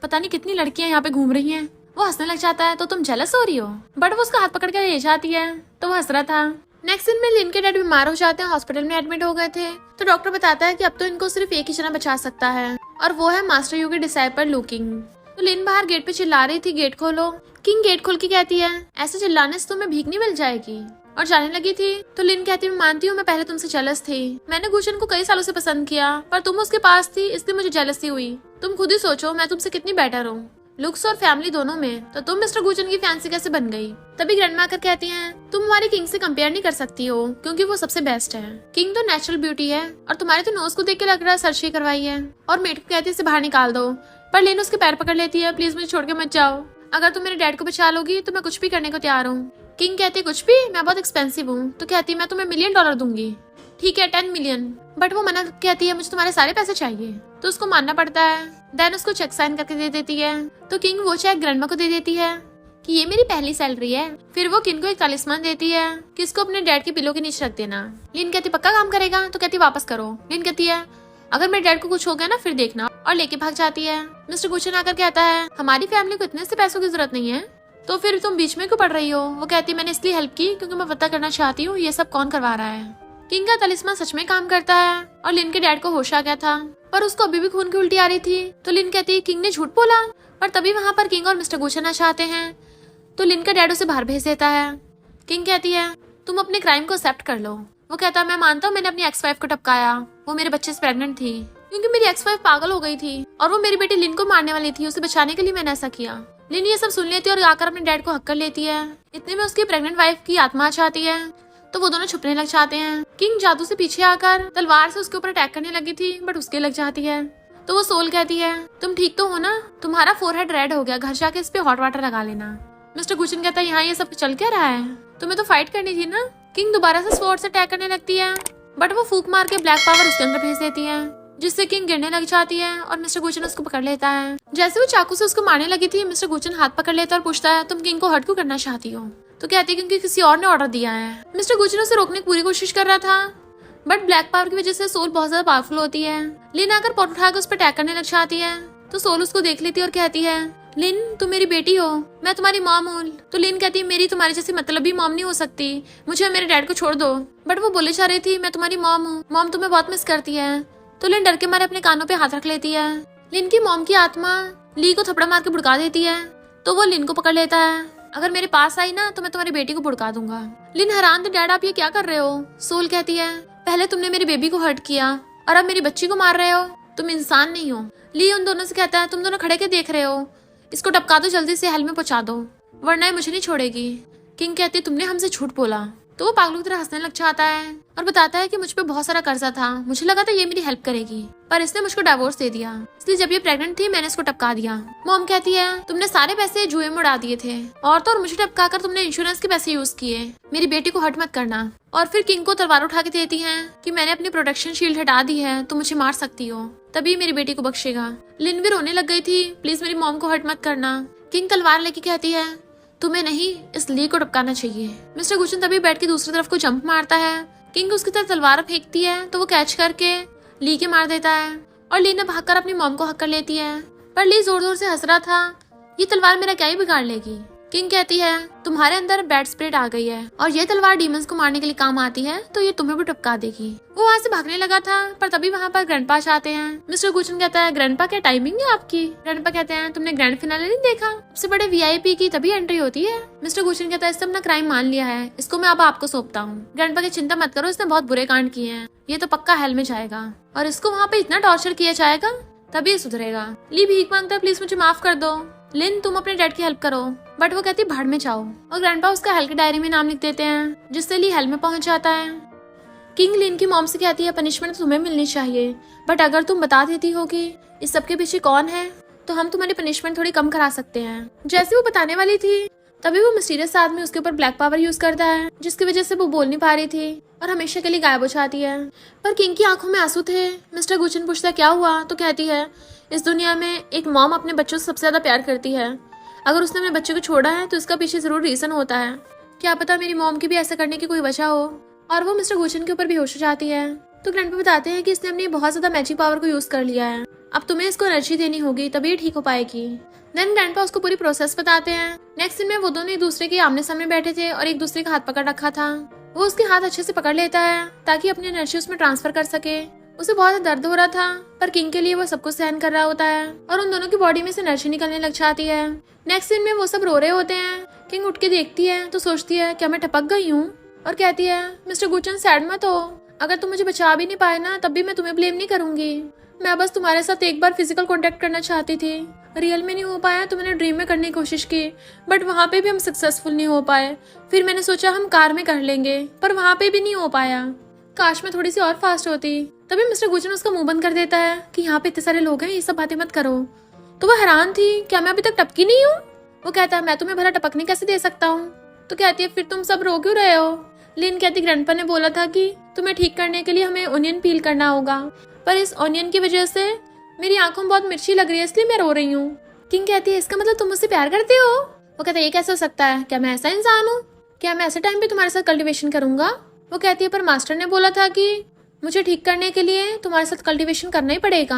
पता नहीं कितनी लड़कियां यहाँ पे घूम रही हैं। वो हंसने लग जाता है तो तुम जेलस हो रही हो, बट वो उसका हाथ पकड़ के ले जाती है तो वो हंस रहा था। नेक्स्ट दिन में लिन के डैड बीमार हो जाते हैं, हॉस्पिटल में एडमिट हो गए थे। तो डॉक्टर बताता है कि अब तो इनको सिर्फ एक ही जना बचा सकता है और वो है मास्टर यू के डिसाइपल लुकिंग। तो लिन बाहर गेट पे चिल्ला रही थी गेट खोलो। किंग गेट खोल के कहती है ऐसे चिल्लाने से तुम्हें भीख नहीं मिल जाएगी, और जाने लगी थी। तो लिन कहती है मैं मानती हूँ मैं पहले तुमसे जेलस थी, मैंने गुचन को कई सालों से पसंद किया पर तुम उसके पास थी इसलिए मुझे जेलसी हुई। तुम खुद ही सोचो मैं तुमसे कितनी बेटर हूँ लुक्स और फैमिली दोनों में, तो तुम मिस्टर गुचन की फैंसी कैसे बन गई। तभी ग्रैंडमा आकर कहती हैं तुम हमारे किंग से कंपेयर नहीं कर सकती हो क्योंकि वो सबसे बेस्ट है। किंग तो नेचुरल ब्यूटी है और तुम्हारे तो नोज को देख के लग रहा है सर्जरी करवाई है, और मेड को कहती है इसे बाहर निकाल दो, पर लिन उसके पैर पकड़ लेती है प्लीज मुझे छोड़ के मत जाओ, अगर तुम मेरे डैड को बचा लोगी तो मैं कुछ भी करने को तैयार हूँ। किंग कहती कुछ भी, मैं बहुत एक्सपेंसिव हूँ। तो कहती मैं तुम्हें $1 मिलियन दूंगी। ठीक है 10 मिलियन, बट वो मना कहती है मुझे तुम्हारे सारे पैसे चाहिए, तो उसको मानना पड़ता है। देन उसको चेक साइन करके दे देती है। तो किंग वो चेक ग्रैंडमा को दे देती है कि ये मेरी पहली सैलरी है। फिर वो किंग को एक तालिस्मान देती है कि इसको अपने डैड के पिलो के नीचे रख देना। लिन कहती पक्का काम करेगा, तो कहती वापस करो। लिन कहती है अगर मेरे डैड को कुछ हो गया ना फिर देखना, और लेके भाग जाती है। मिस्टर गुचन आकर कहता है हमारी फैमिली को इतने से पैसों की जरूरत नहीं है, तो फिर तुम बीच में क्यों पड़ रही हो। वो कहती मैंने इसलिए हेल्प की क्योंकि मैं पता करना चाहती हूँ ये सब कौन करवा रहा है। किंग का तलिस्मान सच में काम करता है और लिन के डैड को होश आ गया था, पर उसको अभी भी खून की उल्टी आ रही थी। तो लिन कहती है किंग ने झूठ बोला, पर तभी वहाँ पर किंग और मिस्टर गुचन आ चाहते हैं, तो लिन का डैड उसे बाहर भेज देता है। किंग कहती है तुम अपने क्राइम को एक्सेप्ट कर लो। वो कहता है मैं मानता हूँ मैंने अपनी एक्स वाइफ को टपकाया, वो मेरे बच्चे से प्रेग्नेंट थी, क्योंकि मेरी एक्स वाइफ पागल हो गई थी और वो मेरी बेटी लिन को मारने वाली थी, उसे बचाने के लिए मैंने ऐसा किया। लिन ये सब सुन लेती है और आकर अपने डैड को हक कर लेती है। इतने में उसकी प्रेग्नेंट वाइफ की आत्मा आ जाती है, तो वो दोनों छुपने लग जाते हैं। किंग जादू से पीछे आकर तलवार से उसके ऊपर अटैक करने लगी थी, बट उसके लग जाती है। तो वो सोल कहती है तुम ठीक तो हो ना, तुम्हारा फोरहेड रेड हो गया, घर जाके इस पे हॉट वाटर लगा लेना। मिस्टर गुचन कहता है यहाँ ये सब चल क्या रहा है, तुम्हें तो फाइट करनी थी ना। किंग दोबारा से स्वॉर्ड से अटैक करने लगती है, बट वो फूक मार के ब्लैक पावर उसके अंदर भेज देती है, जिससे किंग गिरने लग जाती है और मिस्टर गुचन उसको पकड़ लेता है। जैसे वो चाकू से उसको मारने लगी थी, मिस्टर गुचन हाथ पकड़ लेता और पूछता है तुम किंग को हर्ट क्यों करना चाहती हो। तो कहती है क्योंकि किसी और ने ऑर्डर दिया है। मिस्टर गुचन उसे रोकने की पूरी कोशिश कर रहा था, बट ब्लैक पावर की वजह से सोल बहुत ज्यादा पावरफुल होती है। लिन आकर पॉट उठाकर उस पर अटैक करने लग जाती है, तो सोल उसको देख लेती है और कहती है लिन तुम मेरी बेटी हो, मैं तुम्हारी मॉम हूँ। तो लिन कहती है मेरी तुम्हारी जैसी मतलबी मॉम नहीं हो सकती, मुझे मेरे डैड को छोड़ दो। बट वो बोले जा रही थी मैं तुम्हारी मॉम हूँ, मॉम तुम्हें बहुत मिस करती है। तो लिन डर के मारे अपने कानों पे हाथ रख लेती है। लिन की मॉम की आत्मा ली को थपड़ा मार के भुड़का देती है, तो वो लिन को पकड़ लेता है। अगर मेरे पास आई ना तो मैं तुम्हारी बेटी को भुड़का दूंगा। लिन हैरान थी डैड आप ये क्या कर रहे हो। सोल कहती है पहले तुमने मेरी बेबी को हर्ट किया और अब मेरी बच्ची को मार रहे हो, तुम इंसान नहीं हो। ली उन दोनों से कहता है तुम दोनों खड़े के देख रहे हो, इसको टपका दो जल्दी से, हेल में पहुंचा दो वरना मुझे नहीं छोड़ेगी। किंग कहती तुमने हमसे झूठ बोला, तो वो पागलों की तरह हंसने लग जाता है और बताता है कि मुझ पे बहुत सारा कर्जा था, मुझे लगा था ये मेरी हेल्प करेगी, पर इसने मुझको डिवोर्स दे दिया, इसलिए जब ये प्रेग्नेंट थी मैंने इसको टपका दिया। मॉम कहती है तुमने सारे पैसे जुए में उड़ा दिए थे और तो और मुझे टपका कर तुमने इंश्योरेंस के पैसे यूज किए, मेरी बेटी को हर्ट मत करना। और फिर किंग को तलवार उठा के देती है कि मैंने अपनी प्रोटेक्शन शील्ड हटा दी है तो मुझे मार सकती हो, तभी मेरी बेटी को बख्शेगा। लिन भी रोने लग गई थी, प्लीज मेरी मॉम को हर्ट मत करना। किंग तलवार लेके कहती है तुम्हें नहीं, इस ली को टपकाना चाहिए। मिस्टर गुचन तभी बेड की दूसरी तरफ को जंप मारता है। किंग उसकी तरफ तलवार फेंकती है तो वो कैच करके ली के मार देता है और ली ने भागकर अपनी मॉम को हक कर लेती है, पर ली जोर जोर से हंस रहा था, ये तलवार मेरा क्या ही बिगाड़ लेगी। किंग कहती है तुम्हारे अंदर बैड स्पिरिट आ गई है और ये तलवार डीमंस को मारने के लिए काम आती है तो ये तुम्हें भी टपका देगी। वो वहाँ से भागने लगा था पर तभी वहाँ पर ग्रैंडपा आते हैं। मिस्टर गुचन कहता है ग्रैंडपा क्या टाइमिंग है आपकी। ग्रैंडपा कहते हैं तुमने ग्रैंड फिनाले नहीं देखा, सबसे बड़े वीआईपी की तभी एंट्री होती है। मिस्टर गुचन कहता है इसने अपना क्राइम मान लिया है, इसको मैं अब आपको सौंपता हूँ। ग्रैंडपा की चिंता मत करो, इसने बहुत बुरे कांड किए हैं, ये तो पक्का हेल में जाएगा और इसको वहाँ पे इतना टॉर्चर किया जाएगा तभी सुधरेगा। ली भीख मांगता है प्लीज मुझे माफ कर दो। लिन तुम अपने डैड की हेल्प करो, बट वो कहती भाड़ में जाओ और ग्रैंडपा उसका हेल की डायरी में नाम लिख देते हैं जिससे ली हेल में पहुंच जाता है। किंग लिन की मॉम से कहती है पनिशमेंट तुम्हें मिलनी चाहिए, बट अगर तुम बता देती हो कि इस सब के पीछे कौन है तो हम तुम्हारी पनिशमेंट थोड़ी कम करा सकते हैं। जैसे वो बताने वाली थी तभी वो मिस्टीरियस आदमी उसके ऊपर ब्लैक पावर यूज करता है जिसकी वजह से वो बोल नहीं पा रही थी और हमेशा के लिए गायब हो जाती है। पर किंग की आंखों में आंसू थे। मिस्टर गुचन पूछता क्या हुआ तो कहती है इस दुनिया में एक मॉम अपने बच्चों से सबसे ज्यादा प्यार करती है, अगर उसने अपने बच्चे को छोड़ा है तो इसका पीछे जरूर रीजन होता है, क्या पता मेरी मॉम की भी ऐसा करने की कोई वजह हो। और वो मिस्टर गुचन के ऊपर बेहोश हो जाती है तो ग्रैंडपा बताते हैं कि इसने अपनी बहुत ज्यादा मैजिक पावर को यूज कर लिया है, अब तुम्हें इसको एनर्जी देनी होगी तभी ठीक हो पाएगी। देन ग्रैंडपा उसको पूरी प्रोसेस बताते हैं। नेक्स्ट सीन में वो दोनों एक दूसरे के आमने सामने बैठे थे और एक दूसरे का हाथ पकड़ रखा था। वो उसके हाथ अच्छे से पकड़ लेता है ताकि अपनी एनर्जी उसमें ट्रांसफर कर सके। उसे बहुत दर्द हो रहा था पर किंग के लिए वो सब कुछ सहन कर रहा होता है और उन दोनों की बॉडी में से एनर्जी निकलने लग जाती है। नेक्स्ट सीन में वो सब रो रहे होते हैं। किंग उठ के देखती है तो सोचती है क्या मैं टपक गई हूँ और कहती है मिस्टर गुचन सैड मत हो, अगर तुम मुझे बचा भी नहीं पाए ना तब भी मैं तुम्हें ब्लेम नहीं करूंगी, मैं बस तुम्हारे साथ एक बार फिजिकल कांटेक्ट करना चाहती थी, रियल में नहीं हो पाया तो मैंने ड्रीम में करने की कोशिश की बट वहाँ पे भी हम सक्सेसफुल नहीं हो पाए, फिर मैंने सोचा हम कार में कर लेंगे पर वहाँ पे भी नहीं हो पाया, काश मैं थोड़ी सी और फास्ट होती। तभी मिस्टर गुचन उसका मुंह बंद कर देता है कि यहाँ पे इतने सारे लोग हैं, ये सब बातें मत करो। तो वो हैरान थी क्या मैं अभी तक टपकी नहीं हूँ। वो कहता है मैं तुम्हें भला टपकने कैसे दे सकता हूँ। तो कहती है फिर तुम सब रो क्यों रहे हो। लिन कहती ग्रैंडपा ने बोला था कि तुम्हें ठीक करने के लिए हमें ओनियन पील करना होगा, पर इस ओनियन की वजह से मेरी आंखों में बहुत मिर्ची लग रही है इसलिए मैं रो रही हूँ। किंग कहती है इसका मतलब तुम मुझसे प्यार करते हो। वो कहता है ये कैसे हो सकता है, क्या मैं ऐसा इंसान हूँ, क्या मैं ऐसे टाइम पे तुम्हारे साथ कल्टिवेशन करूंगा। वो कहती है पर मास्टर ने बोला था कि मुझे ठीक करने के लिए तुम्हारे साथ कल्टिवेशन करना ही पड़ेगा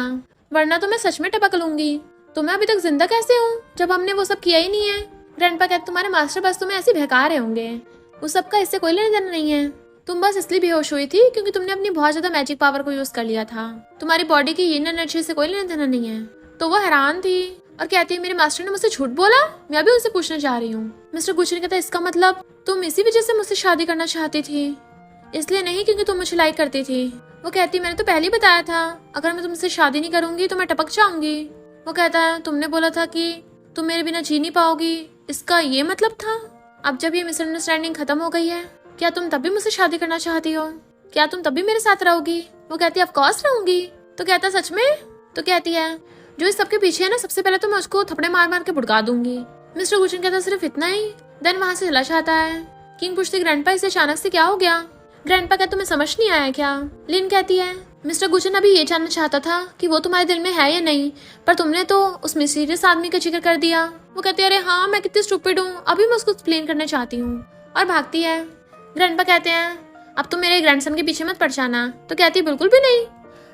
वरना तो मैं सच में टपक लूंगी, तो मैं अभी तक जिंदा कैसे हूँ जब हमने वो सब किया ही नहीं है। ग्रैंडपा कहते तुम्हारे मास्टर बस तुम्हें ऐसे बहका रहे होंगे, उस सब का इससे कोई लेना देना नहीं है, तुम बस इसलिए बेहोश हुई थी क्योंकि तुमने अपनी बहुत ज्यादा मैजिक पावर को यूज कर लिया था, तुम्हारी बॉडी की yin एनर्जी से कोई लेना देना नहीं है। तो वो हैरान थी और कहती है मेरे मास्टर ने मुझसे झूठ बोला, मैं अभी उनसे पूछना चाह रही हूँ। मिस्टर गुचन कहता है इसका मतलब तुम इसी वजह से मुझसे शादी करना चाहती थी, इसलिए नहीं क्योंकि तुम मुझे लाइक करती थी। वो कहती मैंने तो पहले ही बताया था अगर मैं तुमसे शादी नहीं करूंगी तो मैं टपक जाऊंगी। वो कहता है तुमने बोला था कि तुम मेरे बिना जी नहीं पाओगी, इसका ये मतलब था। अब जब ये मिसअंडरस्टैंडिंग खत्म हो गई है क्या तुम तब भी मुझसे शादी करना चाहती हो, क्या तुम तब भी मेरे साथ रहोगी। वो कहती है ऑफ कोर्स रहूंगी। तो कहता सच में। तो कहती है जो इस सबके पीछे है ना सबसे पहले तो मैं उसको थपड़े मार मार के भुड़का दूंगी। मिस्टर गुचन कहता सिर्फ इतना ही, देन वहां से चला जाता है। किंग पूछती ग्रैंडपा इसे अचानक से क्या हो गया। ग्रैंडपा कहता तुम्हें समझ नहीं आया क्या। लिन कहती है मिस्टर गुचन अभी ये जानना चाहता था कि वो तुम्हारे दिल में है या नहीं, पर तुमने तो उस मिस्टीरियस आदमी का जिक्र कर दिया। वो कहती है अरे हाँ मैं कितनी स्टूपिड हूँ, अभी मैं उसको एक्सप्लेन करना चाहती हूँ और भागती है। ग्रैंडपा कहते हैं अब तुम मेरे ग्रैंडसन के पीछे मत पड़ जाना। तो कहती है बिल्कुल भी नहीं,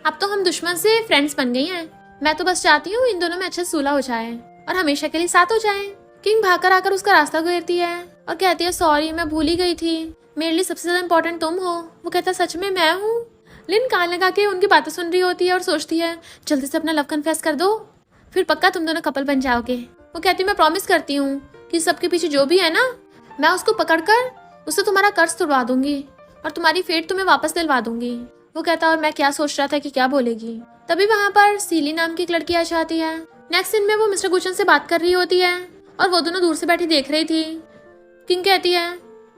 अब तो हम दुश्मन से फ्रेंड्स बन गई हैं, मैं तो बस चाहती हूँ इन दोनों में अच्छा सुलह हो जाए और हमेशा के लिए साथ हो जाए। किंग भागकर आकर उसका रास्ता घेरती है और कहती है सॉरी मैं भूल ही गई थी, मेरे लिए सबसे ज्यादा इम्पोर्टेंट तुम हो। वो कहता सच में मैं हूँ। लिन कान लगा के उनकी बातें सुन रही होती है और सोचती है जल्दी से अपना लव कन्फेस कर दो, फिर पक्का तुम दोनों कपल बन जाओगे। वो कहती मैं प्रॉमिस करती हूँ कि सबके पीछे जो भी है ना मैं उसको पकड़कर उससे तुम्हारा कर्ज तुड़वा दूंगी और तुम्हारी फेट तुम्हें वापस दिलवा दूंगी। वो कहता और मैं क्या सोच रहा था कि क्या बोलेगी। तभी वहाँ पर सीली नाम की एक लड़की आ जाती है। नेक्स्ट सीन में वो मिस्टर गुचन से बात कर रही होती है और वो दोनों दूर से बैठी देख रही थी। किंग कहती है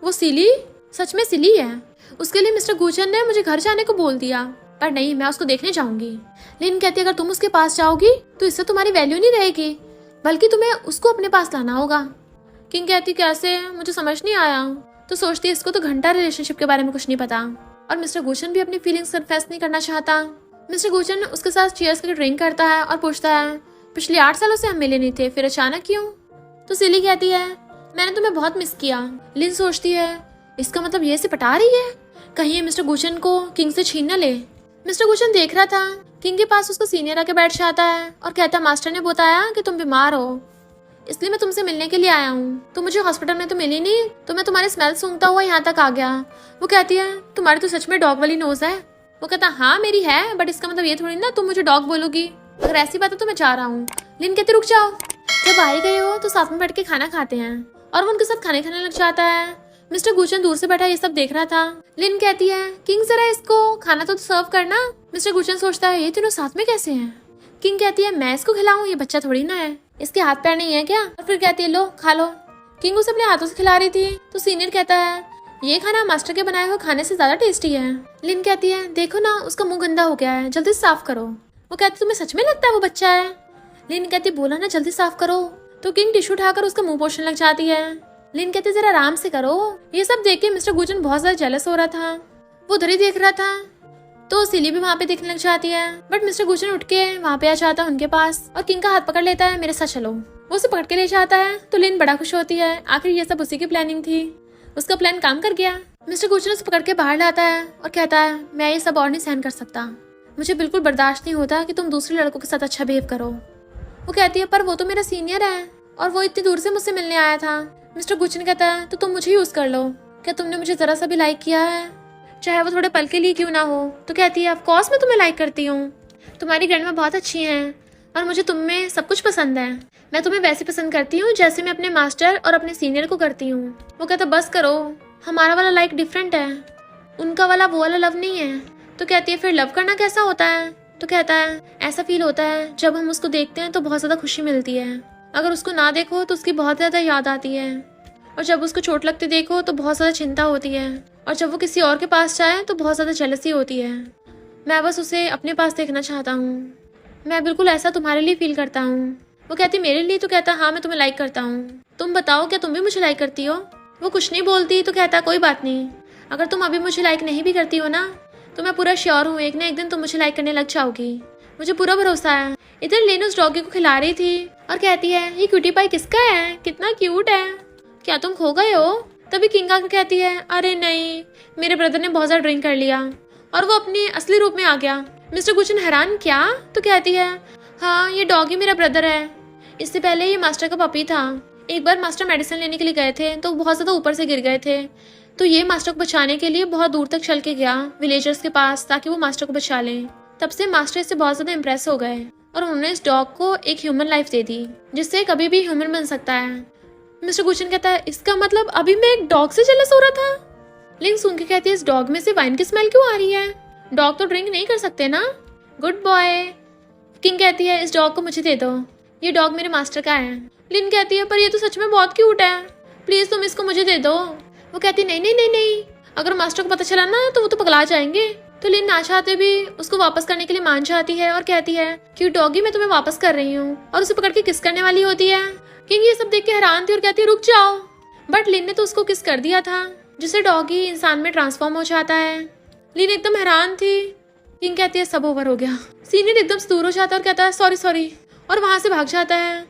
वो सीली सच में सिली है। उसके लिए मिस्टर गुचन ने मुझे घर जाने को बोल दिया, पर नहीं, मैं उसको देखने जाऊंगी। लिन कहती अगर तुम उसके पास जाओगी तो इससे तुम्हारी वैल्यू नहीं रहेगी, बल्कि तुम्हें उसको अपने पास लाना होगा। किंग कहती कैसे, मुझे समझ नहीं आया। तो सोचती इसको तो घंटा रिलेशनशिप के बारे में कुछ नहीं पता। और मिस्टर गुचन भी अपनी फीलिंग्स कन्फेस नहीं करना चाहता। मिस्टर गुचन उसके साथ चीयर्स करके ड्रिंक करता है और पूछता है पिछले 8 सालों से हम मिले नहीं थे, फिर अचानक क्यों? तो सिली कहती है मैंने तुम्हें बहुत मिस किया। लिन सोचती है इसका मतलब ये से पटा रही है, कहीं ये मिस्टर गुचन को किंग से छीन न ले। मिस्टर गुचन देख रहा था किंग के पास उसका सीनियर आके बैठ जाता है और कहता मास्टर ने बताया कि तुम बीमार हो, इसलिए मैं तुमसे मिलने के लिए आया हूँ। तो मुझे हॉस्पिटल में तो मिली नहीं, तो मैं तुम्हारी स्मेल सूंघता हुआ यहाँ तक आ गया। वो कहती है तुम्हारी तो सच में डॉग वाली नोज है। वो कहता हाँ मेरी है, बट इसका मतलब ये थोड़ी ना तुम मुझे डॉग बोलोगी। अगर ऐसी बात है तो मैं जा रहा हूँ। लिन कहती रुक जाओ, जब आ ही गए हो तो साथ में बैठ के खाना खाते हैं। और वो उनके साथ खाने खाने लग जाता है। मिस्टर गुचन दूर से बैठा ये सब देख रहा था। लिन कहती है किंग जरा इसको खाना तो सर्व करना। मिस्टर गुचन सोचता है ये तीनों साथ में कैसे हैं। किंग कहती है मैं इसको खिलाऊं, ये बच्चा थोड़ी ना है, इसके हाथ पैर नहीं है क्या? और फिर कहती है लो खा लो। किंग उसे अपने हाथों से खिला रही थी तो सीनियर कहता है ये खाना मास्टर के बनाए हुए खाने से ज्यादा टेस्टी है। लिन कहती है देखो ना उसका मुंह गंदा हो गया है, जल्दी साफ करो। वो कहती तुम्हें सच में लगता है वो बच्चा है? लिन कहती बोला ना जल्दी साफ करो। तो किंग टिश्यू उठाकर उसका मुंह पोंछने लग जाती है। लिन कहती जरा आराम से करो। ये सब देख के मिस्टर गुचन बहुत ज्यादा जेलस हो रहा था। वो उधर ही देख रहा था तो सिली भी वहाँ पे देखने लग जाती है। बट मिस्टर गुचन उठ के वहाँ पे आ जाता है उनके पास और किंग का हाथ पकड़ लेता है मेरे साथ चलो। वो उसे पकड़ के ले जाता है तो लिन बड़ा खुश होती है, आखिर ये सब उसी की प्लानिंग थी, उसका प्लान काम कर गया। मिस्टर गुचन उसे पकड़ के बाहर लाता है और कहता है मैं ये सब और नहीं सहन कर सकता, मुझे बिल्कुल बर्दाश्त नहीं होता कि तुम दूसरे लड़कों के साथ अच्छा बिहेव करो। वो कहती है पर वो तो मेरा सीनियर है और वो इतनी दूर से मुझसे मिलने आया था। मिस्टर गुचन कहता है तो तुम मुझे यूज कर लो, क्या तुमने मुझे जरा सा भी लाइक किया है, चाहे वो थोड़े पल के लिए क्यों ना हो? तो कहती है ऑफ कोर्स मैं तुम्हें लाइक करती हूँ, तुम्हारी ग्रैंडमा बहुत अच्छी हैं और मुझे तुम में सब कुछ पसंद है। मैं तुम्हें वैसे पसंद करती हूँ जैसे मैं अपने मास्टर और अपने सीनियर को करती हूँ। वो कहता बस करो, हमारा वाला लाइक डिफरेंट है, उनका वाला वो वाला लव नहीं है। तो कहती है फिर लव करना कैसा होता है? तो कहता है ऐसा फील होता है जब हम उसको देखते हैं तो बहुत ज्यादा खुशी मिलती है, अगर उसको ना देखो तो उसकी बहुत ज्यादा याद आती है, और जब उसको चोट लगती देखो तो बहुत ज्यादा चिंता होती है, और जब वो किसी और के पास जाए तो बहुत ज्यादा जेलसी होती है। मैं बस उसे अपने पास देखना चाहता हूँ, मैं बिल्कुल ऐसा तुम्हारे लिए फील करता हूँ। वो कहती मेरे लिए? तो कहता हाँ मैं तुम्हें लाइक करता हूँ, तुम बताओ क्या तुम भी मुझे लाइक करती हो? वो कुछ नहीं बोलती तो कहता कोई बात नहीं, अगर तुम अभी मुझे लाइक नहीं भी करती हो ना तो मैं पूरा श्योर हूँ एक ना एक दिन तुम मुझे लाइक करने लग जाओगी, मुझे पूरा भरोसा है। इधर लेन उस डॉगी को खिला रही थी और कहती है ये क्यूटी पाई किसका है, कितना क्यूट है, क्या तुम खो गए हो? तभी किंग आकर कहती है अरे नहीं, मेरे ब्रदर ने बहुत ज्यादा ड्रिंक कर लिया और वो अपने असली रूप में आ गया। मिस्टर गुचन हैरान क्या? तो कहती है हाँ ये डॉगी मेरा ब्रदर है, इससे पहले ये मास्टर का पपी था। एक बार मास्टर मेडिसिन लेने के लिए गए थे तो बहुत ज्यादा ऊपर से गिर गए थे, तो ये मास्टर को बचाने के लिए बहुत दूर तक चल के गया विलेजर्स के पास ताकि वो मास्टर को बचा ले। तब से मास्टर इससे बहुत ज्यादा इम्प्रेस हो गए और उन्होंने इस डॉग को एक ह्यूमन लाइफ दे दी जिससे कभी भी ह्यूमन बन सकता है। मिस्टर गुचन कहता है इसका मतलब अभी मैं एक डॉग से जेलस हो रहा था। लिंग सुन के कहती है इस डॉग में से वाइन की स्मेल क्यों आ रही है, डॉग तो ड्रिंक नहीं कर सकते ना। Good boy. किंग कहती है इस डॉग को मुझे दे दो, ये डॉग मेरे मास्टर का है। लिन कहती है पर ये तो सच में बहुत क्यूट है, प्लीज तुम इसको मुझे दे दो। वो कहती नहीं नहीं नहीं नहीं, अगर मास्टर को पता चला ना तो वो तो पगला जाएंगे। तो लिन ना चाहते भी उसको वापस करने के लिए मान जाती है और कहती है क्यूट डॉगी मैं तुम्हें वापस कर रही हूँ, और उसे पकड़ के किस करने वाली होती है। किंग ये सब देख के हैरान थी और कहती है रुक जाओ, बट लिन ने तो उसको किस कर दिया था जिससे डॉगी इंसान में ट्रांसफॉर्म हो जाता है। लिन एकदम हैरान थी। किंग कहती है सब ओवर हो गया। सीनियर एकदम से दूर हो जाता है और कहता है सॉरी सॉरी, और वहां से भाग जाता है।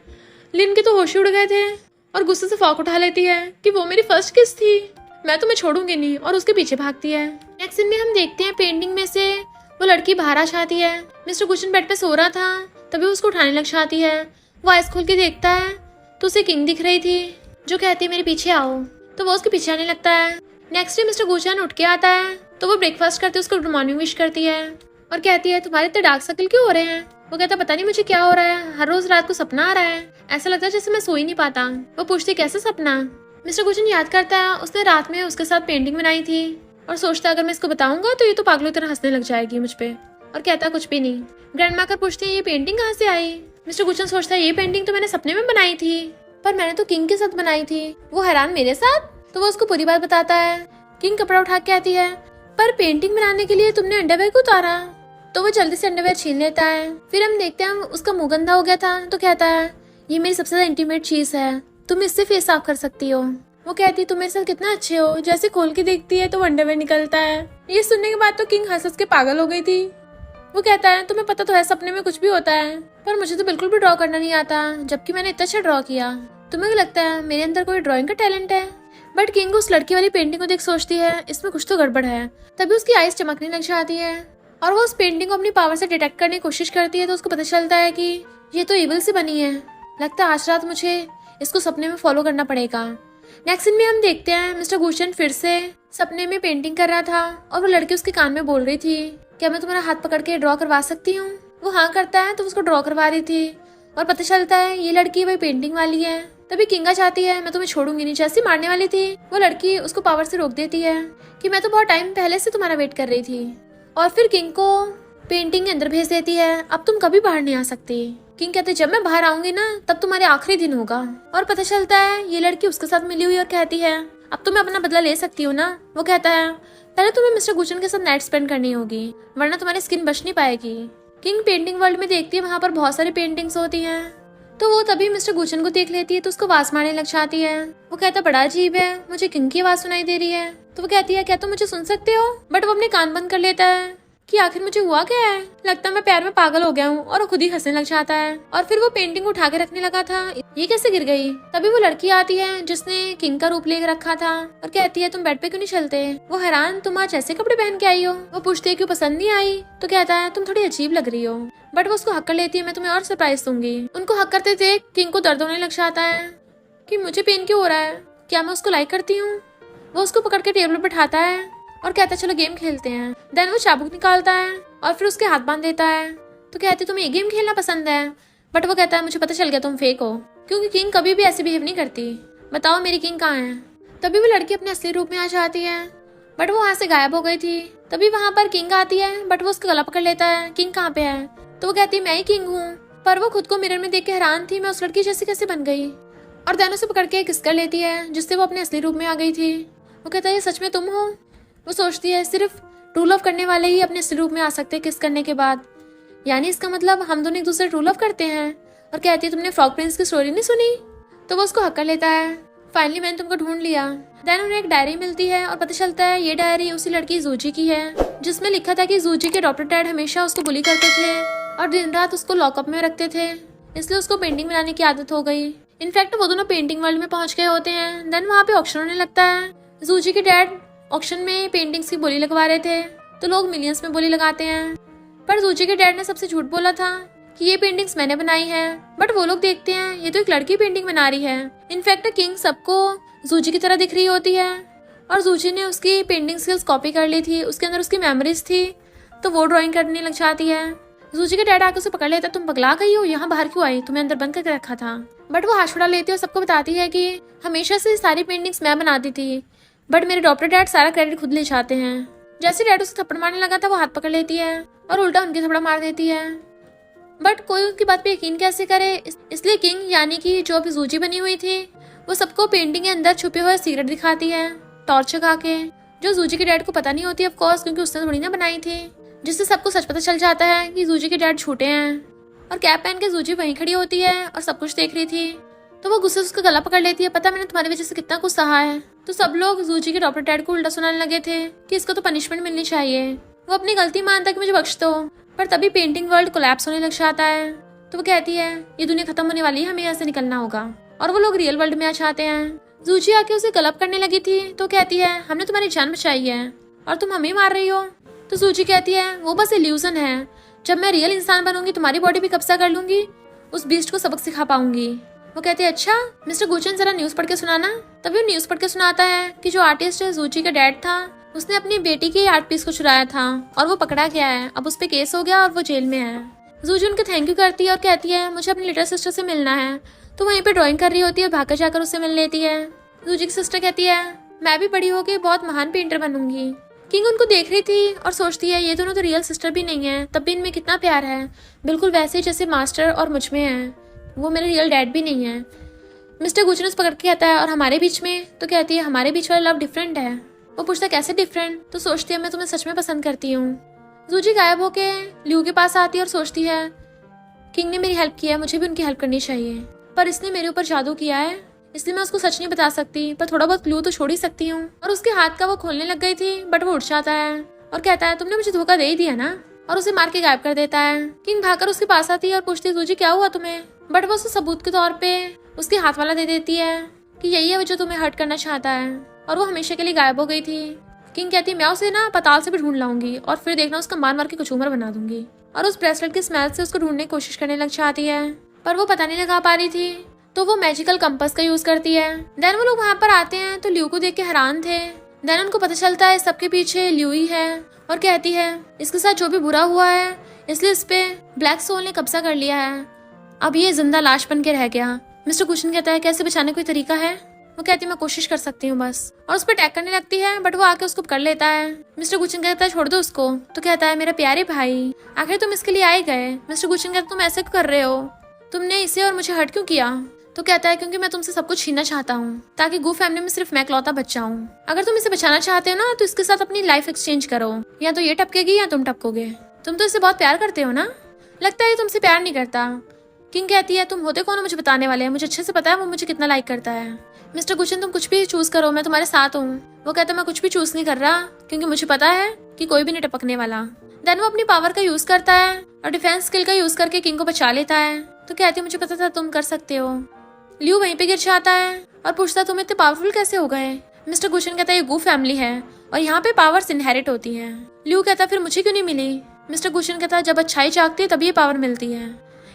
लिन के तो होश उड़ गए थे और गुस्से से फौक उठा लेती है कि वो मेरी फर्स्ट किस थी, मैं तुम्हें छोड़ूंगी नहीं, और उसके पीछे भागती है। नेक्स्ट सीन में हम देखते हैं पेंटिंग में से वो लड़की बाहर आ जाती है। मिस्टर गुचन बेड पे सो रहा था तभी उसको उठाने लग जाती है। वो आइस खोल के देखता है तो उसे किंग दिख रही थी जो कहती है मेरे पीछे आओ, तो वो उसके पीछे आने लगता है। नेक्स्ट डे मिस्टर गुचन उठ के आता है तो वो ब्रेकफास्ट करते उसको गुड मॉर्निंग विश करती है और कहती है तुम्हारे इतने डार्क सर्कल क्यों हो रहे हैं। वो कहता पता नहीं मुझे क्या हो रहा है, हर रोज रात को सपना आ रहा है, ऐसा लगता है जैसे मैं सो ही नहीं पाता। वो पूछती कैसे सपना। मिस्टर गुचन याद करता है उसने रात में उसके साथ पेंटिंग बनाई थी और सोचता अगर मैं इसको बताऊंगा तो ये तो पागलों तरह हंसने लग जाएगी मुझ पे, और कहता कुछ भी नहीं। ग्रैंडमा कर पूछती है ये पेंटिंग कहाँ से आई। मिस्टर गुचन सोचता है ये पेंटिंग तो मैंने सपने में बनाई थी, पर मैंने तो किंग के साथ बनाई थी। वो हैरान मेरे साथ, तो वो उसको पूरी बात बताता है। किंग कपड़ा उठा के आती है, पर पेंटिंग बनाने के लिए तुमने अंडरवेयर को उतारा? तो वो जल्दी से अंडरवेयर छीन लेता है। फिर हम देखते हैं उसका मुंह गंदा हो गया था, तो कहता है ये मेरी सबसे ज्यादा इंटीमेट चीज है, तुम इससे फेस साफ कर सकती हो। वो कहती तुम मेरे साथ कितना अच्छे हो, जैसे खोल के देखती है तो अंडरवेयर निकलता है। ये सुनने के बाद तो किंग हंस के पागल हो गई थी। वो कहता है तुम्हें पता तो है सपने में कुछ भी होता है, पर मुझे तो बिल्कुल भी ड्रॉ करना नहीं आता, जबकि मैंने इतना अच्छा ड्रॉ किया। तुम्हें लगता है मेरे अंदर कोई ड्राइंग का टैलेंट है? बट किंग उस लड़की वाली पेंटिंग को देख सोचती है इसमें कुछ तो गड़बड़ है। तभी उसकी आईज चमकने लग जाती है और वो उस पेंटिंग को अपनी पावर से डिटेक्ट करने की कोशिश करती है। तो उसको पता चलता है कि ये तो इविल से बनी है, लगता है आज रात मुझे इसको सपने में फॉलो करना पड़ेगा। नेक्स्ट सीन में हम देखते हैं मिस्टर गुशन फिर से सपने में पेंटिंग कर रहा था और वो लड़की उसके कान में बोल रही थी क्या मैं तुम्हारा हाथ पकड़ के ड्रॉ करवा सकती हूँ? वो हाँ करता है तो उसको ड्रॉ करवा रही थी और पता चलता है ये लड़की वही पेंटिंग वाली है। तभी किंगा चाहती है मैं तुम्हें छोड़ूंगी नहीं, जैसे मारने वाली थी वो लड़की उसको पावर से रोक देती है कि मैं तो बहुत टाइम पहले से तुम्हारा वेट कर रही थी। और फिर किंग को पेंटिंग के अंदर भेज देती है, अब तुम कभी बाहर नहीं आ सकती। किंग कहते जब मैं बाहर आऊंगी ना तब तुम्हारे आखिरी दिन होगा। और पता चलता है ये लड़की उसके साथ मिली हुई और कहती है अब तो मैं अपना बदला ले सकती हूँ ना। वो कहता है पहले तुम्हें मिस्टर गुचन के साथ नाइट स्पेंड करनी होगी वरना तुम्हारी स्किन बच नहीं पाएगी। किंग पेंटिंग वर्ल्ड में देखती है वहाँ पर बहुत सारी पेंटिंग्स होती हैं, तो वो तभी मिस्टर गुचन को देख लेती है तो उसको आवाज मारने लग जाती है। वो कहता बड़ा अजीब है, मुझे किंग की आवाज सुनाई दे रही है। तो वो कहती है क्या तुम मुझे सुन सकते हो? बट वो अपने कान बंद कर लेता है कि आखिर मुझे हुआ क्या है, लगता है मैं प्यार में पागल हो गया हूँ। और वो खुद ही हंसने लग जाता है और फिर वो पेंटिंग उठा के रखने लगा था, ये कैसे गिर गई। तभी वो लड़की आती है जिसने किंग का रूप लेकर रखा था और कहती है तुम बेड पे क्यों नहीं चलते? वो हैरान तुम आज ऐसे कपड़े पहन के आई हो। वो पूछती है क्यों पसंद नहीं आई? तो कहता है तुम थोड़ी अजीब लग रही हो। बट वो उसको हक कर लेती है मैं तुम्हें और सरप्राइज दूंगी। उनको हक करते थे किंग को दर्द होने लग जाता है कि मुझे पेन क्यों हो रहा है, क्या मैं उसको लाइक करती हूँ। वो उसको पकड़ के टेबल पर बैठाता है और कहता है चलो गेम खेलते हैं। देन वो चाबुक निकालता है और फिर उसके हाथ बांध देता है। तो कहती तुम्हें ये गेम खेलना पसंद है? बट वो कहता है मुझे पता चल गया तुम फेक हो, क्योंकि किंग कभी भी ऐसे बिहेव नहीं करती। बताओ मेरी किंग कहाँ है? तभी वो लड़की अपने असली रूप में आ जाती है बट वो वहाँ से गायब हो गई थी। तभी वहाँ पर किंग आती है बट वो उसका गला पकड़ लेता है किंग कहाँ पे है? तो वो कहती है मैं ही किंग हूँ। पर वो खुद को मिरर में देख के हैरान थी मैं उस लड़की जैसे कैसे बन गई। और दैन उसे पकड़ के किस कर लेती है जिससे वो अपने असली रूप में आ गई थी। वो कहता है ये सच में तुम हो? वो सोचती है सिर्फ ट्रू लव करने वाले ही अपने असली रूप में आ सकते हैं किस करने के बाद, यानी इसका मतलब हम दोनों एक दूसरे ट्रू लव करते हैं। और कहती है तुमने फ्रॉग प्रिंस की स्टोरी नहीं सुनी? तो वो उसको हक कर लेता है फाइनली मैंने तुमको ढूंढ लिया। देन उन्हें एक डायरी मिलती है और पता चलता है ये डायरी उसी लड़की जूजी की है जिसमें लिखा था कि जूजी के डॉक्टर डैड हमेशा उसको बुली करते थे और दिन रात उसको लॉकअप में रखते थे, इसलिए उसको पेंटिंग बनाने की आदत हो गई। इनफैक्ट वो दोनों पेंटिंग वर्ल्ड में पहुंच गए होते हैं। देन वहाँ पे ऑक्शन होने लगता है। जूजी के डैड ऑक्शन में पेंटिंग्स की बोली लगवा रहे थे तो लोग मिलियंस में बोली लगाते हैं, पर जूजी के डैड ने सबसे झूठ बोला था कि ये पेंटिंग्स मैंने बनाई है। बट वो लोग देखते हैं ये तो एक लड़की पेंटिंग बना रही है। इनफैक्ट किंग सबको जूजी की तरह दिख रही होती है और जूजी ने उसकी पेंटिंग स्किल्स कॉपी कर ली थी, उसके अंदर उसकी मेमोरीज थी तो वो ड्राइंग करने लग जाती है। जूजी के डैड आके उसे पकड़ लेता तुम पगला गई हो, यहाँ बाहर क्यों आई, तुम्हें अंदर बंद करके रखा था। बट वो हाथ छुड़ा लेती है और सबको बताती है कि हमेशा से सारी पेंटिंग्स मैं बनाती थी बट मेरे डॉक्टर डैड सारा क्रेडिट खुद ले जाते हैं। जैसे डैड उसे थप्पड़ मारने लगा था वो हाथ पकड़ लेती है और उल्टा उनके थप्पड़ मार देती है। बट कोई उनकी बात पे यकीन कैसे करे, इसलिए किंग यानी कि जो अभी जूजी बनी हुई थी वो सबको पेंटिंग के अंदर छुपे हुए सीक्रेट दिखाती है टॉर्च लगा के, जो जूजी के डैड को पता नहीं होती ऑफ कोर्स क्योंकि उसने थोड़ी ना बनाई थी, जिससे सबको सच पता चल जाता है कि जूजी के डैड झूठे हैं। और कैप पहन के जूजी वहीं खड़ी होती है और सब कुछ देख रही थी तो वो गुस्से से उसका गला पकड़ लेती है, पता मैंने तुम्हारी वजह से कितना कुछ सहा है। तो सब लोग जूजी के डॉक्टर डैड को उल्टा सुनाने लगे थे कि इसको तो पनिशमेंट मिलनी चाहिए। वो अपनी गलती मानता कि मुझे बख्श दो, पर तभी पेंटिंग वर्ल्ड कोलैप्स होने लग जाता है। तो वो कहती है ये दुनिया खत्म होने वाली है, हमें यहाँ से निकलना होगा। और वो लोग रियल वर्ल्ड में आ जाते हैं। जूजी आके उसे गलत करने लगी थी तो कहती है हमने तुम्हारी जान बचाई है और तुम हमें मार रही हो। तो जूजी कहती है वो बस इल्यूजन है, जब मैं रियल इंसान बनूंगी तुम्हारी बॉडी भी कब्जा कर लूंगी, उस बीस्ट को सबक सिखा पाऊंगी। वो कहते हैं अच्छा मिस्टर गुचन जरा न्यूज पढ़ के सुनाना। तभी वो न्यूज पढ़ के सुनाता है कि जो आर्टिस्ट जूजी का डैड था उसने अपनी बेटी के आर्ट पीस को चुराया था और वो पकड़ा गया है, अब उस पे केस हो गया और वो जेल में है। जूजी उनके थैंक यू करती है और कहती है मुझे अपनी लिटिल सिस्टर से मिलना है, तो वहीं पे ड्राइंग कर रही होती है, भागकर जाकर उससे मिल लेती है। जूजी की सिस्टर कहती है मैं भी बड़ी होकर बहुत महान पेंटर बनूंगी। किंग उनको देख रही थी और सोचती है ये दोनों तो रियल सिस्टर भी नहीं है, तब भी इनमें कितना प्यार है, बिल्कुल वैसे जैसे मास्टर और मुझ में है, वो मेरे रियल डैड भी नहीं है। मिस्टर गुचनस पकड़ के कहता है और हमारे बीच में? तो कहती है हमारे बीच वाला लव डिफरेंट है। वो पूछता कैसे डिफरेंट? तो सोचती है मैं तुम्हें सच में पसंद करती हूँ। जूजी गायब होके लियू के पास आती है और सोचती है किंग ने मेरी हेल्प किया है, मुझे भी उनकी हेल्प करनी चाहिए, पर इसने मेरे ऊपर जादू किया है, इसलिए मैं उसको सच नहीं बता सकती, पर थोड़ा बहुत क्लू तो छोड़ ही सकती हूँ। और उसके हाथ का वो खोलने लग गई थी, बट वो उठ जाता है और कहता है तुमने मुझे धोखा दे ही दिया ना, और उसे मार के गायब कर देता है। किंग भागकर उसके पास आती है और पूछती है जूजी क्या हुआ तुम्हें, बट वो उसे सबूत के तौर पे उसके हाथ वाला दे देती है कि यही है वो जो तुम्हें हर्ट करना चाहता है, और वो हमेशा के लिए गायब हो गई थी। किंग कहती है मैं उसे ना पताल से भी ढूंढ लाऊंगी और फिर देखना उसका मार मार के कचूमर बना दूंगी, और उस ब्रेसलेट की स्मेल से उसको ढूंढने की कोशिश करने लग जाती है, पर वो पता नहीं लगा पा रही थी, तो वो मैजिकल कंपास का यूज करती है। देन वो लोग वहाँ पर आते हैं तो लियू को देख के हैरान थे। देन उनको पता चलता है सबके पीछे लियू ही है, और कहती है इसके साथ जो भी बुरा हुआ है इसलिए इस पे ब्लैक सोल ने कब्जा कर लिया है, अब ये जिंदा लाश बन के रह गया। मिस्टर कुशन कहता है कैसे बचाने कोई तरीका है? वो कहती है मैं कोशिश कर सकती हूँ बस, और उस पर अटैक करने लगती है, बट वो आके उसको पकड़ लेता है। मिस्टर कुशन कहता है छोड़ दो उसको, तो कहता है मेरा प्यारे भाई आखिर तुम इसके लिए आए गए। मिस्टर कुशन कहता है तुम ऐसे क्यों कर रहे हो, तुमने इसे और मुझे हर्ट क्यों किया? तो कहता है क्योंकि मैं तुमसे सब कुछ छीनना चाहता हूँ ताकि गू फैमिली में सिर्फ मैं इकलौता बच्चा हूँ। अगर तुम इसे बचाना चाहते हो ना तो इसके साथ अपनी लाइफ एक्सचेंज करो, या तो ये टपकेगी या तुम टपकोगे। तुम तो इसे बहुत प्यार करते हो ना, लगता है ये तुमसे प्यार नहीं करता। किंग कहती है तुम होते कौन हो मुझे बताने वाले हैं, मुझे अच्छे से पता है वो मुझे कितना लाइक करता है। मिस्टर कुशन तुम कुछ भी चूज करो, मैं तुम्हारे साथ हूँ। वो कहता है मैं कुछ भी चूज नहीं कर रहा क्योंकि मुझे पता है कि कोई भी नहीं टपकने वाला। देन वो अपनी पावर का यूज करता है और डिफेंस स्किल का यूज करके किंग को बचा लेता है। तो कहती है मुझे पता था तुम कर सकते हो। लियू वहीं पे गिर जाता है और पूछता तुम इतने पावरफुल कैसे हो गए? मिस्टर कुशन कहता है ये गू फैमिली है और यहाँ पे पावर्स इनहेरिट होती हैं। लियू कहता है फिर मुझे क्यों नहीं मिली? मिस्टर कुशन कहता है जब अच्छाई जागती है तभी ये पावर मिलती है।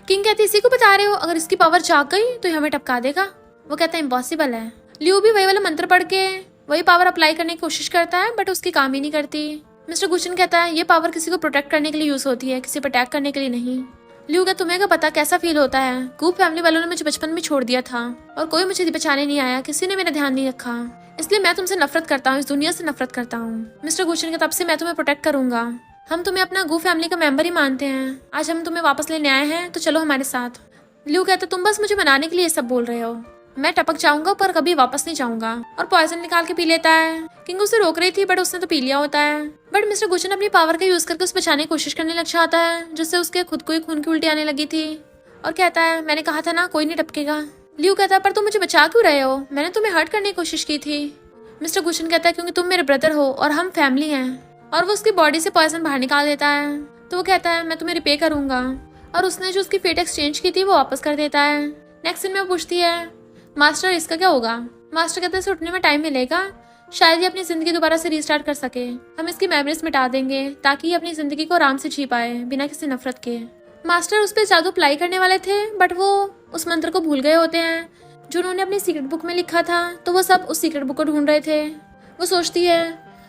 किंग कहती है इसी को बता रहे हो, अगर इसकी पावर जाग गई तो ये हमें टपका देगा। वो कहता है इम्पॉसिबल है। लियू भी वही वाला मंत्र पढ़ के वही पावर अप्लाई करने की कोशिश करता है, बट उसकी काम ही नहीं करती। मिस्टर कुशन कहता है ये पावर किसी को प्रोटेक्ट करने के लिए यूज होती है, किसी पर अटैक करने के लिए नहीं। लियू का तुम्हें क्या पता कैसा फील होता है, गूप फैमिली वालों ने मुझे बचपन में छोड़ दिया था और कोई मुझे बचाने नहीं आया, किसी ने मेरा ध्यान नहीं रखा, इसलिए मैं तुमसे नफरत करता हूँ, इस दुनिया से नफरत करता हूँ। मिस्टर कुशन के तब से मैं तुम्हें प्रोटेक्ट करूंगा, हम तुम्हें अपना गू फैमिली का मेंबर ही मानते हैं, आज हम तुम्हें वापस लेने आए हैं तो चलो हमारे साथ। लियू कहता तुम बस मुझे मनाने के लिए सब बोल रहे हो, मैं टपक जाऊंगा पर कभी वापस नहीं जाऊंगा, और पॉइजन निकाल के पी लेता है। किंग उसे रोक रही थी बट उसने तो पी लिया होता है, बट मिस्टर कुशन अपनी पावर का यूज करके उसे बचाने की कोशिश करने लग जाता है, जिससे उसके खुद को ही खून की उल्टी आने लगी थी, और कहता है मैंने कहा था ना कोई नहीं टपकेगा। लियू कहता है पर तुम मुझे बचा क्यों रहे हो, मैंने तुम्हें हर्ट करने की कोशिश की थी। मिस्टर कुशन कहता है क्योंकि तुम मेरे ब्रदर हो और हम फैमिली हैं, और वो उसकी बॉडी से पॉइजन बाहर निकाल देता है। तो वो कहता है मैं तुम्हें रिपे करूंगा, और उसने जो उसकी फेट एक्सचेंज की थी वो वापस कर देता है। नेक्स्ट सीन में वो पूछती है मास्टर इसका क्या होगा? मास्टर कहते हैं इसे उठने में टाइम मिलेगा, शायद ये अपनी जिंदगी दोबारा से रीस्टार्ट कर सके, हम इसकी मेमोरीज मिटा देंगे ताकि ये अपनी जिंदगी को आराम से जी पाए बिना किसी नफरत के। मास्टर उस पर जादू अप्लाई करने वाले थे बट वो उस मंत्र को भूल गए होते हैं जो उन्होंने अपनी सीक्रेट बुक में लिखा था, तो वो सब उस सीक्रेट बुक को ढूंढ रहे थे। वो सोचती है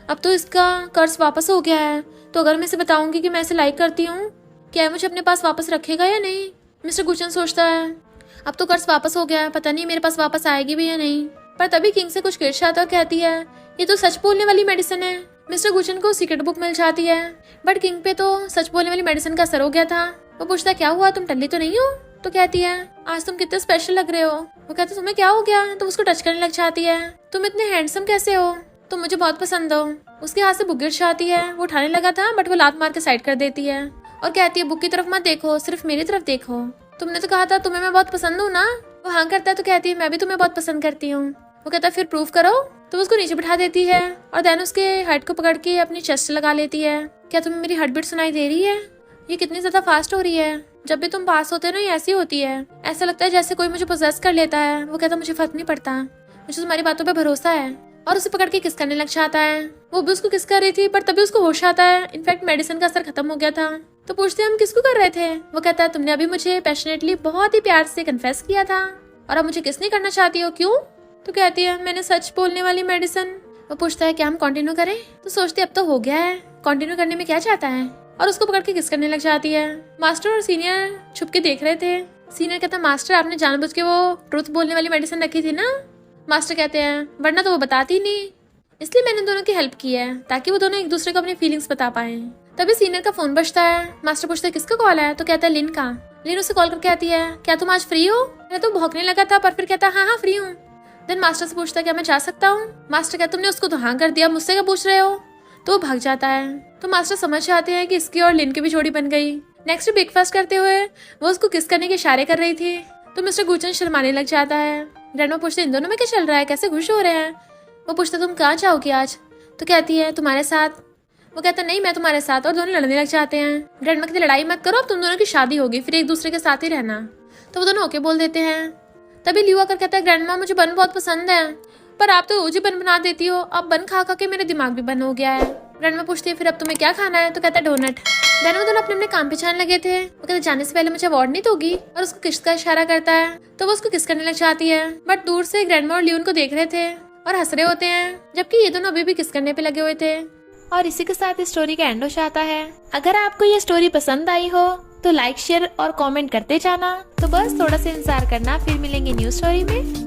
अब तो इसका कर्ज वापस हो गया है, तो अगर मैं इसे बताऊंगी कि मैं इसे लाइक करती हूँ, क्या मुझे अपने पास वापस रखेगा या नहीं? मिस्टर कुशन सोचता है अब तो कर्ज वापस हो गया है, पता नहीं मेरे पास वापस आएगी भी या नहीं। पर तभी किंग से कुछ गिर आता और कहती है ये तो सच बोलने वाली मेडिसिन है। मिस्टर कुशन को सीक्रेट बुक मिल जाती है, बट किंग पे तो सच बोलने वाली मेडिसिन का असर हो गया था। वो पूछता है क्या हुआ, तुम टल्ली तो नहीं हो? तो कहती है आज तुम कितने स्पेशल लग रहे हो। वो कहते तुम्हें क्या हो गया? तो उसको टच करने लग जाती है, तुम इतने हैंडसम कैसे हो, तुम मुझे बहुत पसंद हो। उसके हाथ से बुक गिर जाती है, वो उठाने लगा था बट वो लात मार के साइड कर देती है और कहती है बुक की तरफ मत देखो, सिर्फ मेरी तरफ देखो, तुमने तो कहा था तुम्हें मैं बहुत पसंद हूँ ना। वो हाँ करता है तो कहती है मैं भी तुम्हें बहुत पसंद करती हूँ। वो कहता है फिर प्रूव करो, तो उसको नीचे बिठा देती है और देन उसके हार्ट को पकड़ के अपनी चेस्ट लगा लेती है। क्या तुम्हें मेरी हार्ट बीट सुनाई दे रही है? ये कितनी ज्यादा फास्ट हो रही है, जब भी तुम पास होते हो ना ये ऐसी होती है, ऐसा लगता है जैसे कोई मुझे पोजेस कर लेता है। वो कहता मुझे फर्क नहीं पड़ता, मुझे तुम्हारी बातों पे भरोसा है, और उसे पकड़ के किस करने लग जाता है। वो भी उसको किस कर रही थी पर तभी उसको होश आता है, इनफैक्ट मेडिसिन का असर खत्म हो गया था। तो पूछते हम किसको कर रहे थे? वो कहता है तुमने अभी मुझे पैशनेटली बहुत ही प्यार से कन्फेस किया था और अब मुझे किस नहीं करना चाहती हो, क्यों? तो कहती है मैंने सच बोलने वाली मेडिसिन। वो पूछता है क्या हम कंटिन्यू करें? तो सोचती अब तो हो गया है, कंटिन्यू करने में क्या चाहता है, और उसको पकड़ के किस करने लग जाती है। मास्टर और सीनियर छुप के देख रहे थे। सीनियर कहता मास्टर आपने जानबूझ के वो ट्रुथ बोलने वाली मेडिसिन रखी थी ना? मास्टर कहते हैं वरना तो वो बताती नहीं, इसलिए मैंने दोनों की हेल्प की है ताकि वो दोनों एक दूसरे को अपनी फीलिंग्स बता पाए। तभी सीनियर का फोन बजता है। मास्टर पूछता है किसका कॉल है? तो कहता है लिन का। लिन उसे कॉल करके आती है क्या तुम आज फ्री हो? मैं तो भौंकने लगा था पर फिर कहता हाँ हाँ फ्री हूँ। देन मास्टर से पूछता है क्या मैं जा सकता हूँ। मास्टर कहता तुमने उसको तो हाँ कर दिया, मुझसे क्या पूछ रहे हो। तो वो भाग जाता है। तो मास्टर समझ जाते हैं कि इसकी और लिन की भी जोड़ी बन गई। नेक्स्ट ब्रेकफास्ट करते हुए वो उसको किस करने के इशारे कर रही थी तो मिस्टर गुचन शर्माने लग जाता है। ग्रैंडमा पूछते इन दोनों में क्या चल रहा है, कैसे खुश हो रहे हैं। वो पूछता तुम कहाँ जाओगी आज। तो कहती है तुम्हारे साथ। वो कहता नहीं मैं तुम्हारे साथ, और दोनों लड़ने लग जाते हैं। ग्रैंडमा कहती लड़ाई मत करो, अब तुम दोनों की शादी होगी, फिर एक दूसरे के साथ ही रहना। तो वो दोनों ओके बोल देते हैं। तभी लियो आकर कहता है ग्रैंडमा मुझे बन बहुत पसंद है, पर आप तो रोज ही बन बना देती हो, अब बन खा खा के मेरे दिमाग भी बन हो गया है। ग्रैंडमा पूछती है फिर अब तुम्हें क्या खाना है। तो कहता है डोनट। देन वो दोनों अपने अपने काम पे जाने लगे थे। वो कहते जाने से पहले मुझे अवार्ड नहीं दोगी, और उसको किस का इशारा करता है। तो वो उसको किस करने लग जाती है, बट दूर से ग्रैंडमा और लियोन को देख रहे थे और हंस रहे होते हैं, जबकि ये दोनों अभी भी किस करने पे लगे हुए थे। और इसी के साथ इस स्टोरी का एंड हो जाता है। अगर आपको ये स्टोरी पसंद आई हो तो लाइक शेयर और कमेंट करते जाना। तो बस थोड़ा सा इंतजार करना, फिर मिलेंगे न्यू स्टोरी में।